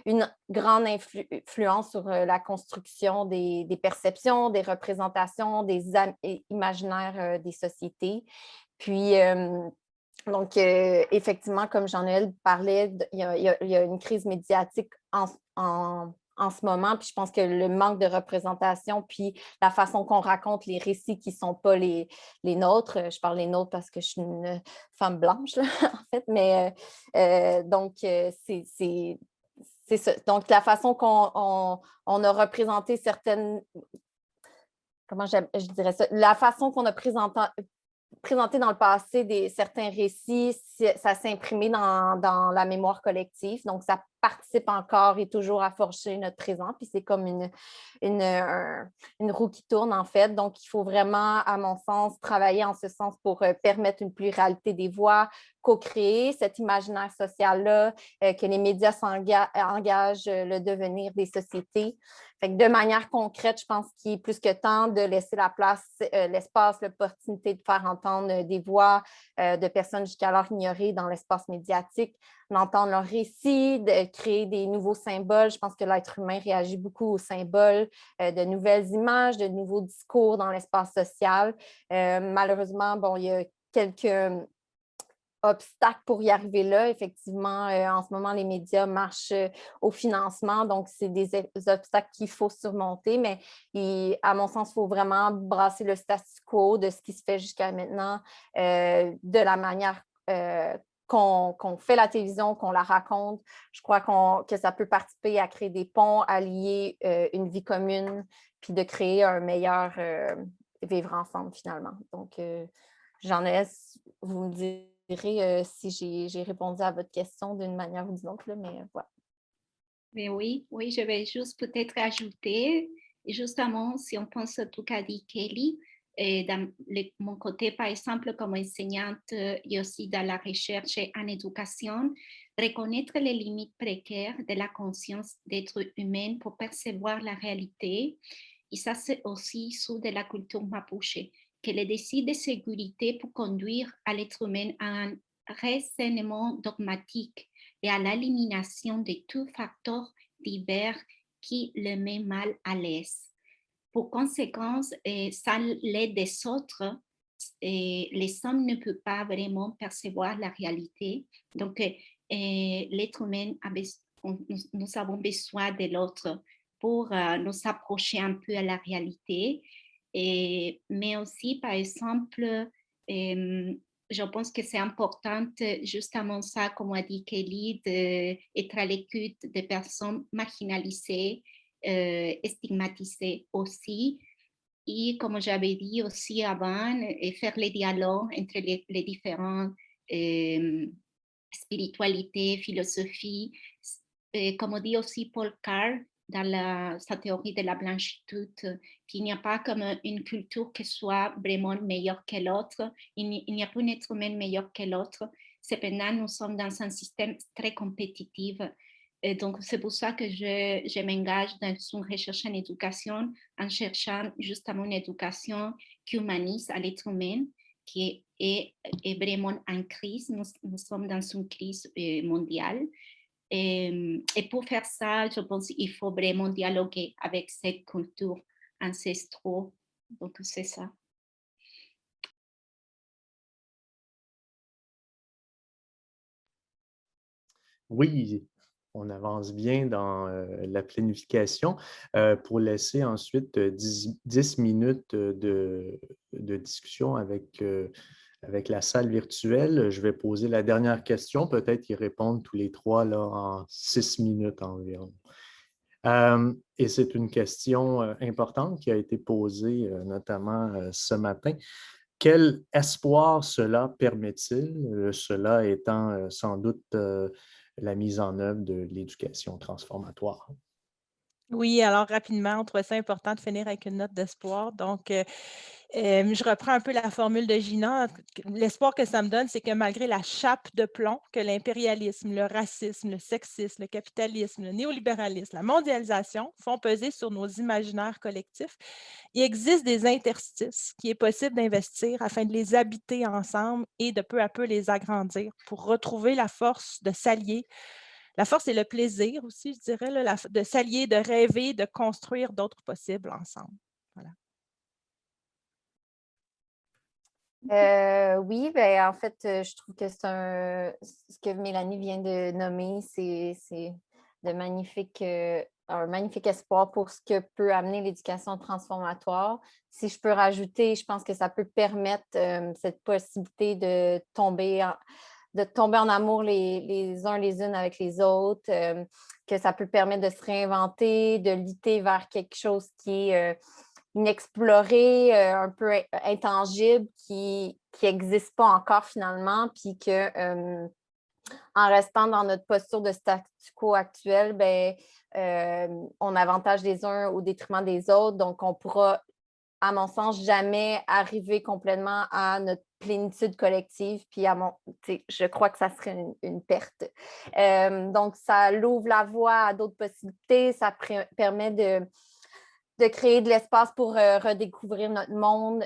une grande influence sur la construction des perceptions, des représentations, des imaginaires des sociétés. Puis, donc, effectivement, comme Jean-Noël parlait, il y a une crise médiatique en ce moment, puis je pense que le manque de représentation, puis la façon qu'on raconte les récits qui ne sont pas les nôtres, je parle les nôtres parce que je suis une femme blanche, là, en fait, mais donc, c'est ça. Donc, la façon qu'on a représenté certaines, comment je dirais ça, la façon qu'on a présenté dans le passé certains récits, ça s'est imprimé dans la mémoire collective. Donc, ça participe encore et toujours à forger notre présent. Puis, c'est comme une roue qui tourne, en fait. Donc, il faut vraiment, à mon sens, travailler en ce sens pour permettre une pluralité des voix, co-créer cet imaginaire social-là, que les médias engagent le devenir des sociétés. Fait que de manière concrète, je pense qu'il est plus que temps de laisser la place, l'espace, l'opportunité de faire entendre des voix de personnes jusqu'alors ignorées dans l'espace médiatique, d'entendre leurs récits, de créer des nouveaux symboles. Je pense que l'être humain réagit beaucoup aux symboles, de nouvelles images, de nouveaux discours dans l'espace social. Malheureusement, bon, il y a quelques obstacles pour y arriver là. Effectivement, en ce moment, les médias marchent au financement, donc c'est des obstacles qu'il faut surmonter, mais à mon sens, il faut vraiment brasser le statu quo de ce qui se fait jusqu'à maintenant, de la manière qu'on fait la télévision, qu'on la raconte. Je crois que ça peut participer à créer des ponts, à lier une vie commune, puis de créer un meilleur vivre ensemble finalement. Donc, j'en ai, vous me direz si j'ai répondu à votre question d'une manière ou d'une autre, là, mais voilà. Mais oui, je vais juste peut-être ajouter, justement, si on pense à tout qu'a dit Kelly, mon côté, par exemple, comme enseignante et aussi dans la recherche et en éducation, reconnaître les limites précaires de la conscience d'être humain pour percevoir la réalité. Et ça, c'est aussi issu de la culture mapuche, que les décisions de sécurité pour conduire à l'être humain à un raisonnement dogmatique et à l'élimination de tout facteur divers qui le met mal à l'aise. Pour conséquence, sans l'aide des autres, les hommes ne peuvent pas vraiment percevoir la réalité. Donc, l'être humain, nous avons besoin de l'autre pour nous approcher un peu à la réalité. Mais aussi, par exemple, je pense que c'est important, justement ça, comme a dit Kelly, d'être à l'écoute des personnes marginalisées, stigmatisées aussi. Et comme j'avais dit aussi avant, faire les dialogues entre les différentes spiritualités, philosophies. Comme dit aussi Paul Carr dans sa théorie de la blanchitude, qu'il n'y a pas comme une culture qui soit vraiment meilleure que l'autre, il n'y a pas un être humain meilleur que l'autre. Cependant, nous sommes dans un système très compétitif. Et donc, c'est pour ça que je m'engage dans une recherche en éducation, en cherchant justement une éducation qui humanise à l'être humain, qui est vraiment en crise. Nous sommes dans une crise mondiale. Et pour faire ça, je pense qu'il faut vraiment dialoguer avec cette culture ancestrale. Donc, c'est ça. Oui, on avance bien dans la planification pour laisser ensuite 10 minutes de discussion avec la salle virtuelle. Je vais poser la dernière question. Peut-être qu'ils répondent tous les trois là, en 6 minutes environ. Et c'est une question importante qui a été posée notamment ce matin. Quel espoir cela permet-il, cela étant sans doute la mise en œuvre de l'éducation transformatoire? Oui, alors rapidement, on trouvait ça important de finir avec une note d'espoir. Donc, je reprends un peu la formule de Gina. L'espoir que ça me donne, c'est que malgré la chape de plomb que l'impérialisme, le racisme, le sexisme, le capitalisme, le néolibéralisme, la mondialisation font peser sur nos imaginaires collectifs, il existe des interstices qui est possible d'investir afin de les habiter ensemble et de peu à peu les agrandir pour retrouver la force de s'allier. La force et le plaisir aussi, je dirais, là, de s'allier, de rêver, de construire d'autres possibles ensemble. Voilà. Oui, ben, en fait, je trouve que ce que Mélanie vient de nommer, c'est de un magnifique espoir pour ce que peut amener l'éducation transformatoire. Si je peux rajouter, je pense que ça peut permettre cette possibilité de tomber en amour les uns les unes avec les autres, que ça peut permettre de se réinventer, de lutter vers quelque chose qui est inexploré, un peu intangible, qui n'existe pas encore finalement, puis que en restant dans notre posture de statu quo actuel, ben, on avantage les uns au détriment des autres, donc on pourra, à mon sens, jamais arriver complètement à notre plénitude collective, puis je crois que ça serait une perte. Donc, ça l'ouvre la voie à d'autres possibilités, ça permet de créer de l'espace pour redécouvrir notre monde.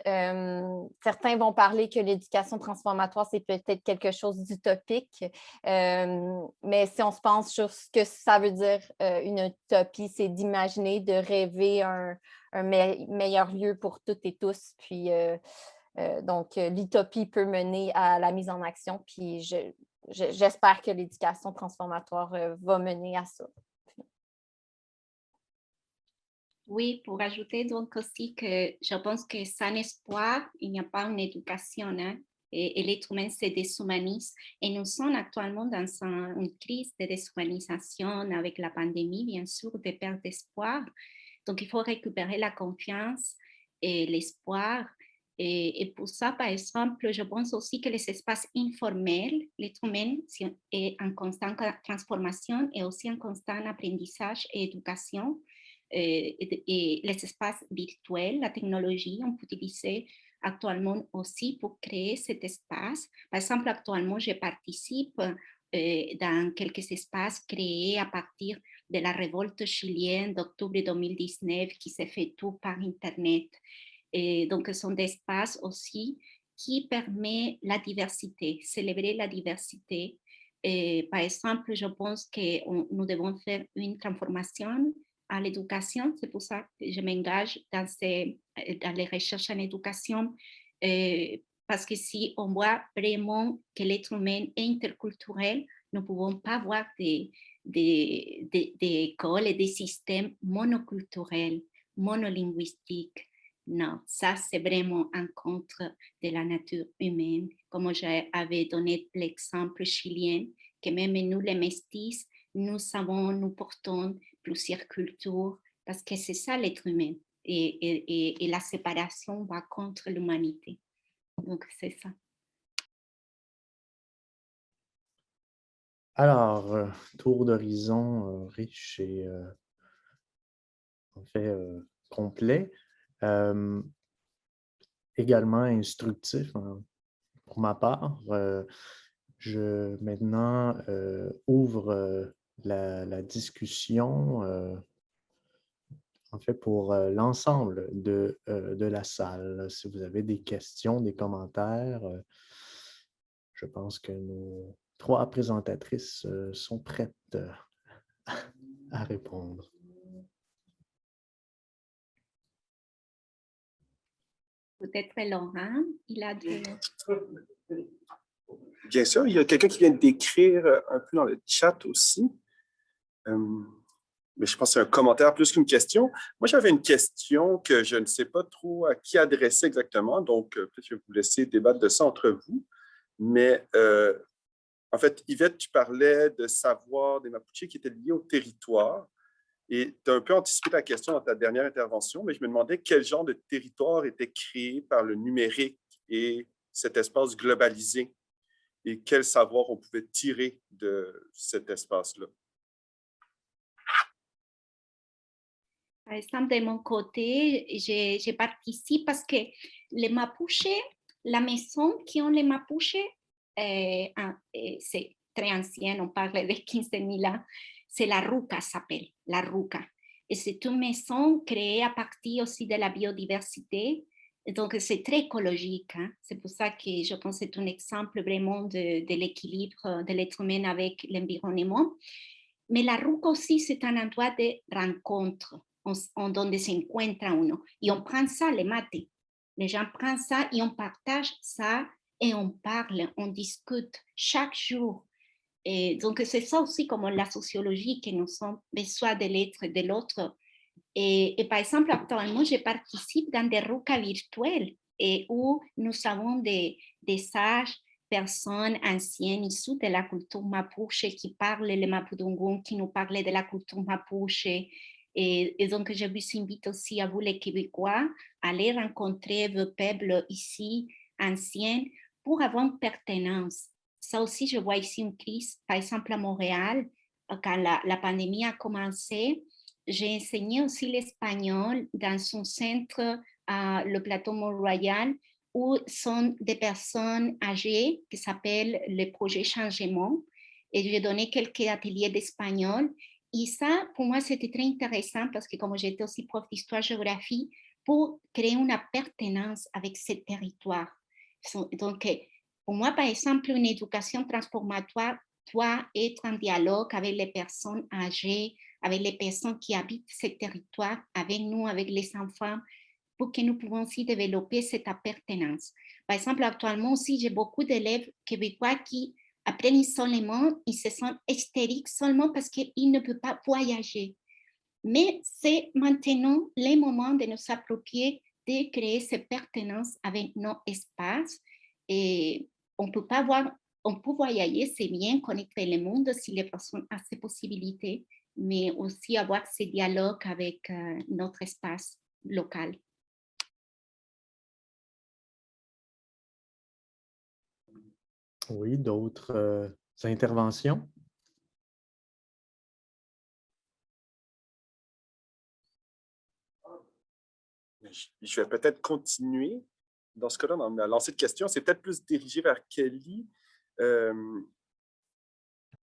Certains vont parler que l'éducation transformatoire, c'est peut-être quelque chose d'utopique, mais si on se pense sur ce que ça veut dire, une utopie, c'est d'imaginer, de rêver un meilleur lieu pour toutes et tous. Puis, donc, l'utopie peut mener à la mise en action, puis j'espère que l'éducation transformatoire va mener à ça. Oui, pour ajouter donc aussi que je pense que sans espoir, il n'y a pas une éducation, hein, et l'être humain se déshumanise. Et nous sommes actuellement dans une crise de déshumanisation avec la pandémie, bien sûr, de perte d'espoir. Donc, il faut récupérer la confiance et l'espoir. Et pour ça, par exemple, je pense aussi que les espaces informels, l'être humain est en constante transformation et aussi en constant apprentissage et éducation. Et les espaces virtuels, la technologie, on peut utiliser actuellement aussi pour créer cet espace. Par exemple, actuellement, je participe dans quelques espaces créés à partir de la révolte chilienne d'octobre 2019 qui s'est fait tout par Internet. Et donc, ce sont des espaces aussi qui permettent la diversité, célébrer la diversité. Et, par exemple, je pense que nous devons faire une transformation à l'éducation. C'est pour ça que je m'engage dans les recherches en éducation, parce que si on voit vraiment que l'être humain est interculturel, nous ne pouvons pas avoir des écoles et des systèmes monoculturels, monolinguistiques. Non, ça c'est vraiment en contre de la nature humaine. Comme j'avais donné l'exemple chilien, que même nous les métis, nous portons plusieurs cultures, parce que c'est ça l'être humain. Et la séparation va contre l'humanité. Donc, c'est ça. Alors, tour d'horizon riche et en fait complet, également instructif pour ma part. Je maintenant ouvre la discussion en fait pour l'ensemble de la salle. Si vous avez des questions, des commentaires, je pense que nos 3 présentatrices sont prêtes à répondre. Peut-être Laurent, il a dit. Bien sûr, il y a quelqu'un qui vient d'écrire un peu dans le chat aussi. Mais je pense que c'est un commentaire plus qu'une question. Moi, j'avais une question que je ne sais pas trop à qui adresser exactement, donc peut-être que je vais vous laisser débattre de ça entre vous. Mais en fait, Yvette, tu parlais de savoir des Mapuches qui étaient liés au territoire. Et tu as un peu anticipé la question dans ta dernière intervention, mais je me demandais quel genre de territoire était créé par le numérique et cet espace globalisé et quel savoir on pouvait tirer de cet espace-là. Par exemple, de mon côté, je participe parce que les Mapuches, la maison qui ont les Mapuches, c'est très ancien, on parle de 15 000 ans, c'est la ruca, s'appelle, la ruca. Et c'est une maison créée à partir aussi de la biodiversité. Et donc, c'est très écologique. Hein? C'est pour ça que je pense que c'est un exemple vraiment de l'équilibre de l'être humain avec l'environnement. Mais la ruca aussi, c'est un endroit de rencontre, donde se encuentra uno. Et on prend ça, les mates. Les gens prennent ça et on partage ça et on parle, on discute chaque jour. Et donc, c'est ça aussi comme la sociologie que nous avons besoin de l'être et de l'autre. Et par exemple, actuellement, je participe dans des rucas virtuelles et où nous avons des sages, personnes anciennes issues de la culture mapuche qui parlent le mapudungun, qui nous parlent de la culture mapuche. Et donc, je vous invite aussi à vous, les Québécois, à aller rencontrer vos peuples ici, anciens, pour avoir une pertinence. Ça aussi, je vois ici une crise, par exemple à Montréal, quand la pandémie a commencé, j'ai enseigné aussi l'espagnol dans un centre à le plateau Mont-Royal où sont des personnes âgées qui s'appellent le projet Changement. Et j'ai donné quelques ateliers d'espagnol. Et ça, pour moi, c'était très intéressant parce que comme j'étais aussi prof d'histoire-géographie, pour créer une appartenance avec ce territoire. Donc, pour moi, par exemple, une éducation transformatoire doit être en dialogue avec les personnes âgées, avec les personnes qui habitent ce territoire, avec nous, avec les enfants, pour que nous puissions aussi développer cette appartenance. Par exemple, actuellement aussi, j'ai beaucoup d'élèves québécois qui, après l'isolement, ils se sentent hystériques seulement parce qu'ils ne peuvent pas voyager. Mais c'est maintenant le moment de nous approprier, de créer cette pertinence avec nos espaces. Et on peut pas voir, on peut voyager, c'est bien, connaître le monde si les personnes ont ces possibilités, mais aussi avoir ce dialogue avec notre espace local. Oui, d'autres interventions? Je vais peut-être continuer. Dans ce cas-là, dans ma lancée de questions, c'est peut-être plus dirigé vers Kelly.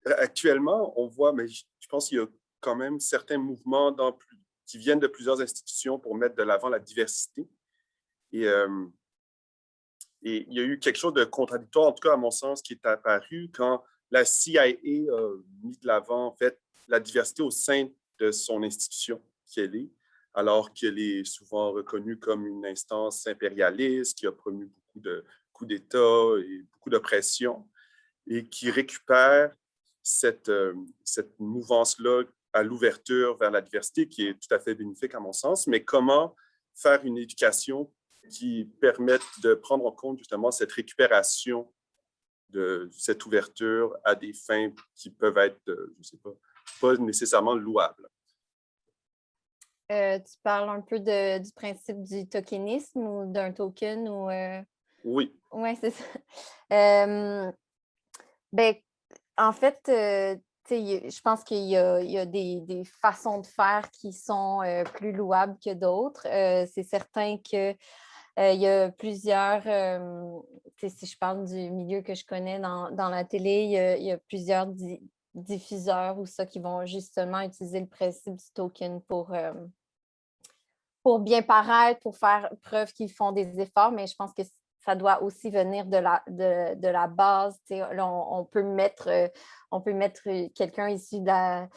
Actuellement, on voit, mais je pense qu'il y a quand même certains mouvements qui viennent de plusieurs institutions pour mettre de l'avant la diversité. Et il y a eu quelque chose de contradictoire, en tout cas à mon sens, qui est apparu quand la CIA a mis de l'avant, en fait, la diversité au sein de son institution qu'elle est, alors qu'elle est souvent reconnue comme une instance impérialiste qui a promu beaucoup de coups d'État et beaucoup d'oppression, et qui récupère cette mouvance-là à l'ouverture vers la diversité, qui est tout à fait bénéfique à mon sens, mais comment faire une éducation qui permette de prendre en compte justement cette récupération de cette ouverture à des fins qui peuvent être, je ne sais pas nécessairement louables. Tu parles un peu du principe du tokenisme ou d'un token? Oui. Oui, c'est ça. Ben, en fait, je pense qu'il y a des façons de faire qui sont plus louables que d'autres. C'est certain que il y a plusieurs, si je parle du milieu que je connais dans la télé, il y a plusieurs diffuseurs ou ça qui vont justement utiliser le principe du token pour bien paraître, pour faire preuve qu'ils font des efforts, mais je pense que ça doit aussi venir de la base. Là, on peut mettre quelqu'un issu de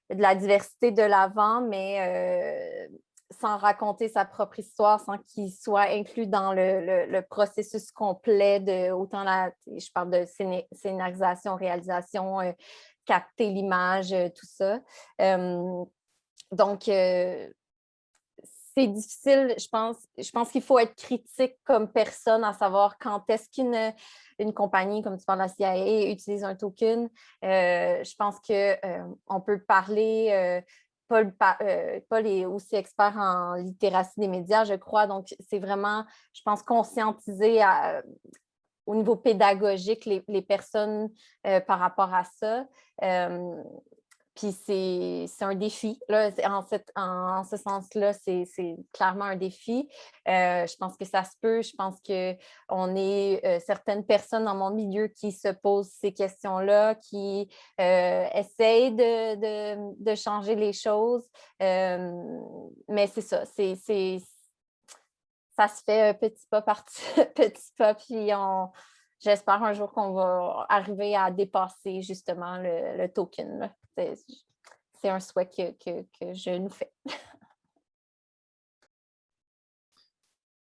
la diversité de l'avant, mais sans raconter sa propre histoire, sans qu'il soit inclus dans le processus complet de autant je parle de scénarisation, réalisation, capter l'image, tout ça. Donc, c'est difficile, je pense qu'il faut être critique comme personne à savoir quand est-ce qu'une compagnie, comme tu parles de la CIA, utilise un token. Je pense qu'on peut parler... Paul est aussi expert en littératie des médias, je crois. Donc, c'est vraiment, je pense, conscientiser au niveau pédagogique les personnes par rapport à ça. Puis c'est un défi. Là, en ce sens-là, c'est clairement un défi. Je pense que ça se peut. Je pense qu'on est certaines personnes dans mon milieu qui se posent ces questions-là, qui essayent de changer les choses. Mais c'est ça. Ça se fait petit pas par petit pas. Puis j'espère un jour qu'on va arriver à dépasser justement le token, là. C'est un souhait que je nous fais.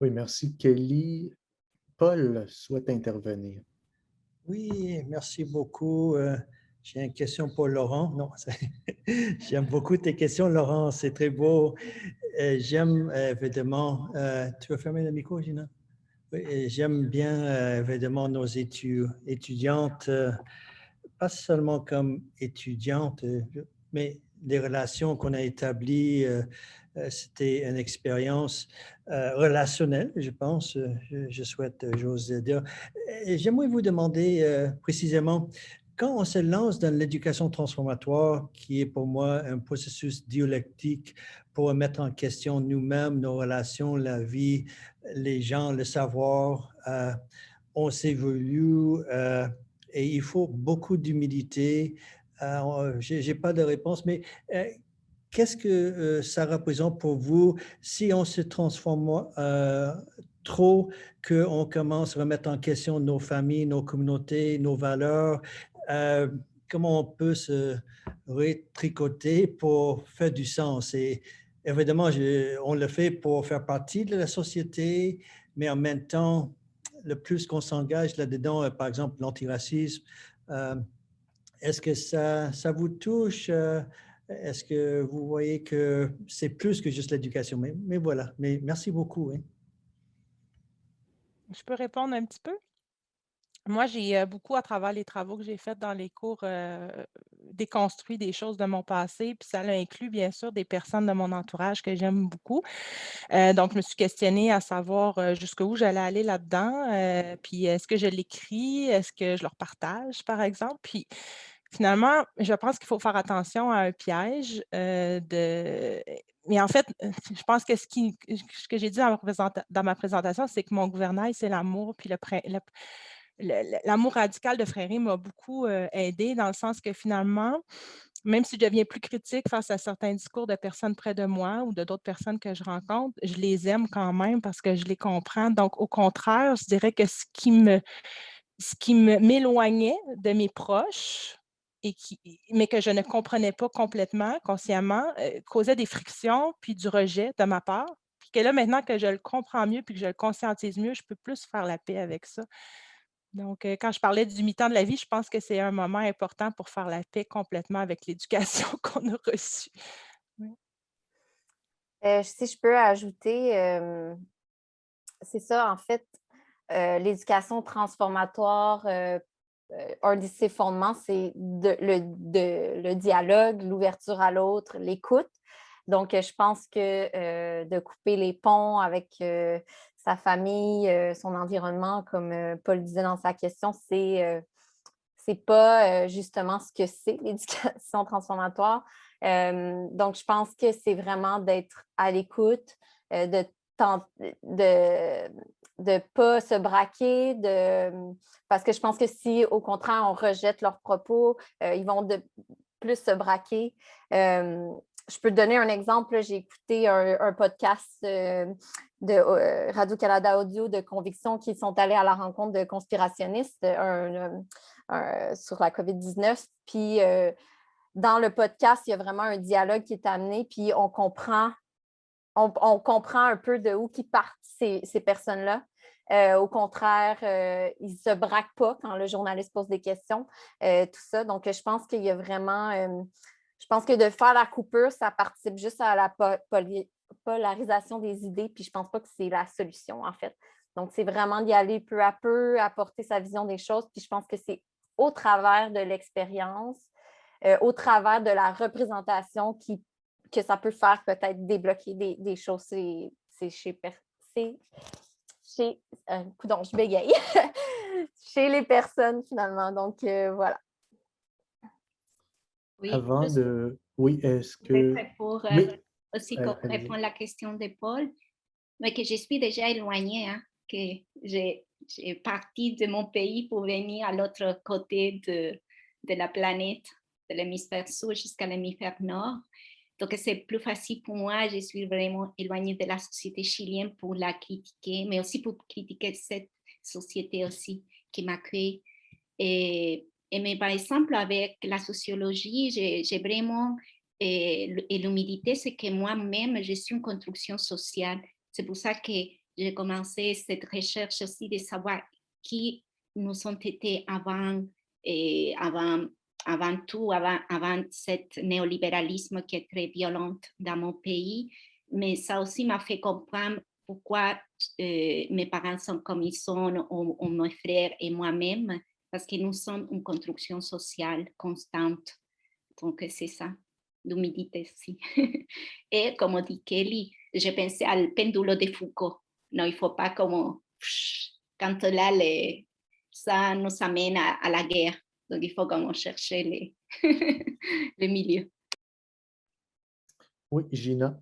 Oui, merci. Kelly. Paul souhaite intervenir. Oui, merci beaucoup. J'ai une question pour Laurent. Non, j'aime beaucoup tes questions, Laurent. C'est très beau. J'aime évidemment. Tu veux fermer le micro, Gina? Oui, j'aime bien évidemment nos étudiantes, pas seulement comme étudiantes, mais les relations qu'on a établies. C'était une expérience relationnelle, je pense. Je souhaite, j'ose dire. J'aimerais vous demander précisément, quand on se lance dans l'éducation transformatoire, qui est pour moi un processus dialectique pour mettre en question nous-mêmes, nos relations, la vie, les gens, le savoir, on s'évolue et il faut beaucoup d'humilité. Je n'ai pas de réponse, mais qu'est-ce que ça représente pour vous si on se transforme trop, qu'on commence à remettre en question nos familles, nos communautés, nos valeurs? Comment on peut se retricoter pour faire du sens? Et évidemment, on le fait pour faire partie de la société, mais en même temps, le plus qu'on s'engage là-dedans, par exemple l'antiracisme, est-ce que ça vous touche? Est-ce que vous voyez que c'est plus que juste l'éducation? Mais voilà, mais merci beaucoup. Hein. Je peux répondre un petit peu? Moi, j'ai beaucoup, à travers les travaux que j'ai faits dans les cours, déconstruit des choses de mon passé, puis ça a inclus, bien sûr, des personnes de mon entourage que j'aime beaucoup. Donc, je me suis questionnée à savoir jusqu'où j'allais aller là-dedans, puis est-ce que je l'écris? Est-ce que je leur partage, par exemple? Puis finalement, je pense qu'il faut faire attention à un piège mais en fait, je pense que ce que j'ai dit dans ma présentation, c'est que mon gouvernail, c'est l'amour, puis l'amour radical de Fréry m'a beaucoup aidée dans le sens que finalement, même si je deviens plus critique face à certains discours de personnes près de moi ou de d'autres personnes que je rencontre, je les aime quand même parce que je les comprends. Donc, au contraire, je dirais que ce qui m'éloignait de mes proches, mais que je ne comprenais pas complètement, consciemment, causait des frictions puis du rejet de ma part. Puis que là, maintenant que je le comprends mieux puis que je le conscientise mieux, je peux plus faire la paix avec ça. Donc, quand je parlais du mi-temps de la vie, je pense que c'est un moment important pour faire la paix complètement avec l'éducation qu'on a reçue. Oui. Si je peux ajouter, c'est ça, en fait, l'éducation transformatoire, un de ses fondements, c'est le dialogue, l'ouverture à l'autre, l'écoute. Donc, je pense que de couper les ponts avec sa famille, son environnement, comme Paul disait dans sa question, c'est pas justement ce que c'est l'éducation transformatoire. Donc, je pense que c'est vraiment d'être à l'écoute, de ne pas se braquer, parce que je pense que si, au contraire, on rejette leurs propos, ils vont plus se braquer. Je peux te donner un exemple. J'ai écouté un podcast de Radio-Canada Audio de Conviction qui sont allés à la rencontre de conspirationnistes sur la COVID-19. Puis, dans le podcast, il y a vraiment un dialogue qui est amené, puis on comprend un peu de où qui partent ces personnes-là. Au contraire, ils ne se braquent pas quand le journaliste pose des questions, tout ça. Donc, je pense qu'il y a vraiment... je pense que de faire la coupure, ça participe juste à la polarisation des idées, puis je ne pense pas que c'est la solution, en fait. Donc, c'est vraiment d'y aller peu à peu, apporter sa vision des choses, puis je pense que c'est au travers de l'expérience, au travers de la représentation que ça peut faire peut-être débloquer des choses. Coudonc, je bégaye. Chez les personnes, finalement. Donc, voilà. Oui, Avant juste de... Oui, est-ce que... peut-être pour Oui, aussi pour allez-y. répondre à la question de Paul, mais que je suis déjà éloignée, hein, que j'ai parti de mon pays pour venir à l'autre côté de la planète, de l'hémisphère sud jusqu'à l'hémisphère nord. Donc, c'est plus facile pour moi. Je suis vraiment éloignée de la société chilienne pour la critiquer, mais aussi pour critiquer cette société aussi qui m'accueille. Mais par exemple, avec la sociologie, j'ai vraiment, et l'humilité, c'est que moi-même, je suis une construction sociale. C'est pour ça que j'ai commencé cette recherche aussi de savoir qui nous ont été avant, avant tout, avant cet néolibéralisme qui est très violent dans mon pays. Mais ça aussi m'a fait comprendre pourquoi mes parents sont comme ils sont, ou mes frères et moi-même, parce que nous sommes une construction sociale constante. Donc, c'est ça, l'humilité aussi. Et comme dit Kelly, je pensais au pendule de Foucault. Non, il ne faut pas comme... Quand là, ça nous amène à la guerre. Donc, il faut comme chercher le milieu. Oui, Gina.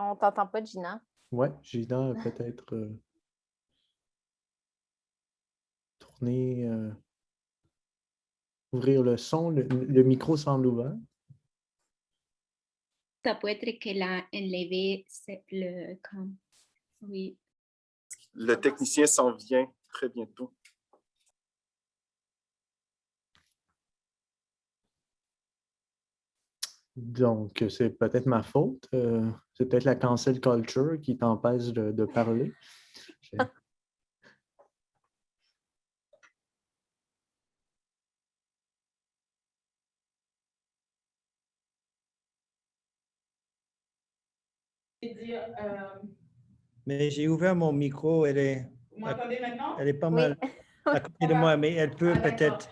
On ne t'entend pas, Gina. Oui, Gina, peut-être tourner, ouvrir le son. Le micro semble ouvert. Ça peut être qu'elle a enlevé le... Oui. Le technicien s'en vient très bientôt. Donc, c'est peut-être ma faute. C'est peut-être la cancel culture qui t'empêche de parler. Mais j'ai ouvert mon micro, Vous m'entendez maintenant? elle est pas Oui. mal à côté de moi, mais elle peut peut-être...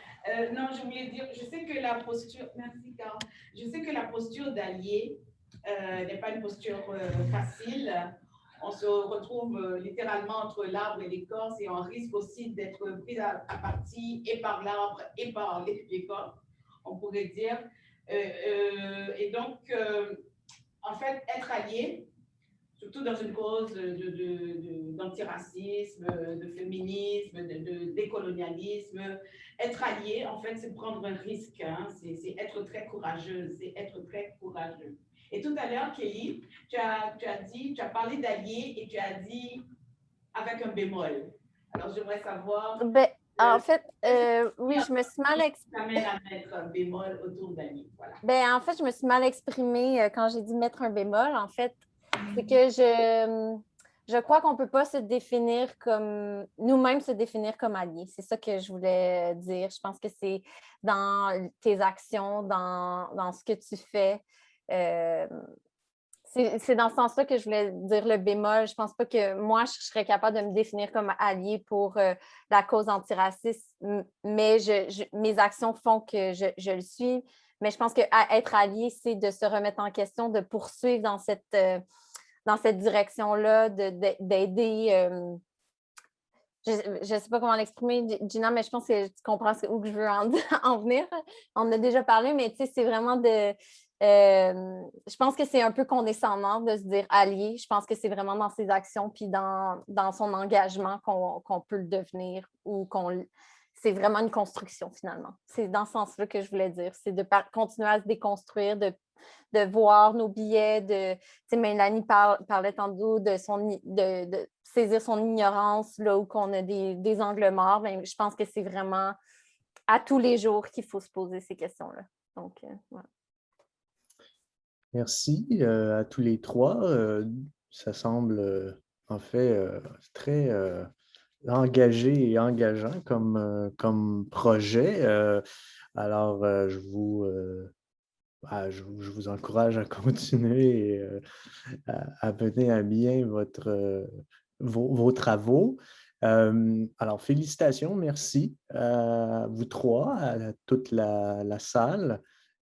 Non, je voulais dire, je sais que la posture, merci Carl, je sais que la posture d'allié n'est pas une posture facile. On se retrouve littéralement entre l'arbre et l'écorce et on risque aussi d'être pris à partie et par l'arbre et par l'écorce, on pourrait dire. Et donc, en fait, être allié, surtout dans une cause d'antiracisme, de féminisme, de décolonialisme. Être allié, en fait, c'est prendre un risque, hein, c'est être très courageuse, c'est être très courageux. Et tout à l'heure, Kelly, tu as parlé d'allié et tu as dit avec un bémol. Alors, j'aimerais savoir... En fait, oui, je me suis mal exprimée. À mettre un bémol autour d'allié, voilà. En fait, je me suis mal exprimée quand j'ai dit mettre un bémol. En fait, c'est que je crois qu'on ne peut pas se définir comme, nous-mêmes se définir comme alliés. C'est ça que je voulais dire. Je pense que c'est dans tes actions, dans ce que tu fais. C'est dans ce sens-là que je voulais dire le bémol. Je ne pense pas que moi, je serais capable de me définir comme allié pour la cause antiraciste, mais mes actions font que je le suis. Mais je pense qu'être allié, c'est de se remettre en question, de poursuivre dans cette direction-là, d'aider. Je ne sais pas comment l'exprimer, Gina, mais je pense que tu comprends où que je veux en venir. On en a déjà parlé, mais tu sais, c'est vraiment je pense que c'est un peu condescendant de se dire allié. Je pense que c'est vraiment dans ses actions puis dans son engagement qu'on peut le devenir ou c'est vraiment une construction finalement. C'est dans ce sens-là que je voulais dire. C'est de continuer à se déconstruire, de voir nos billets, tu sais, Mélanie parlait tantôt de saisir son ignorance là où on a des angles morts. Bien, je pense que c'est vraiment à tous les jours qu'il faut se poser ces questions-là. Donc, voilà. Merci à tous les trois. Ça semble en fait très engagé et engageant comme projet. Alors, je vous encourage à continuer et à mener à bien vos travaux. Alors, félicitations, merci à vous trois, à toute la salle.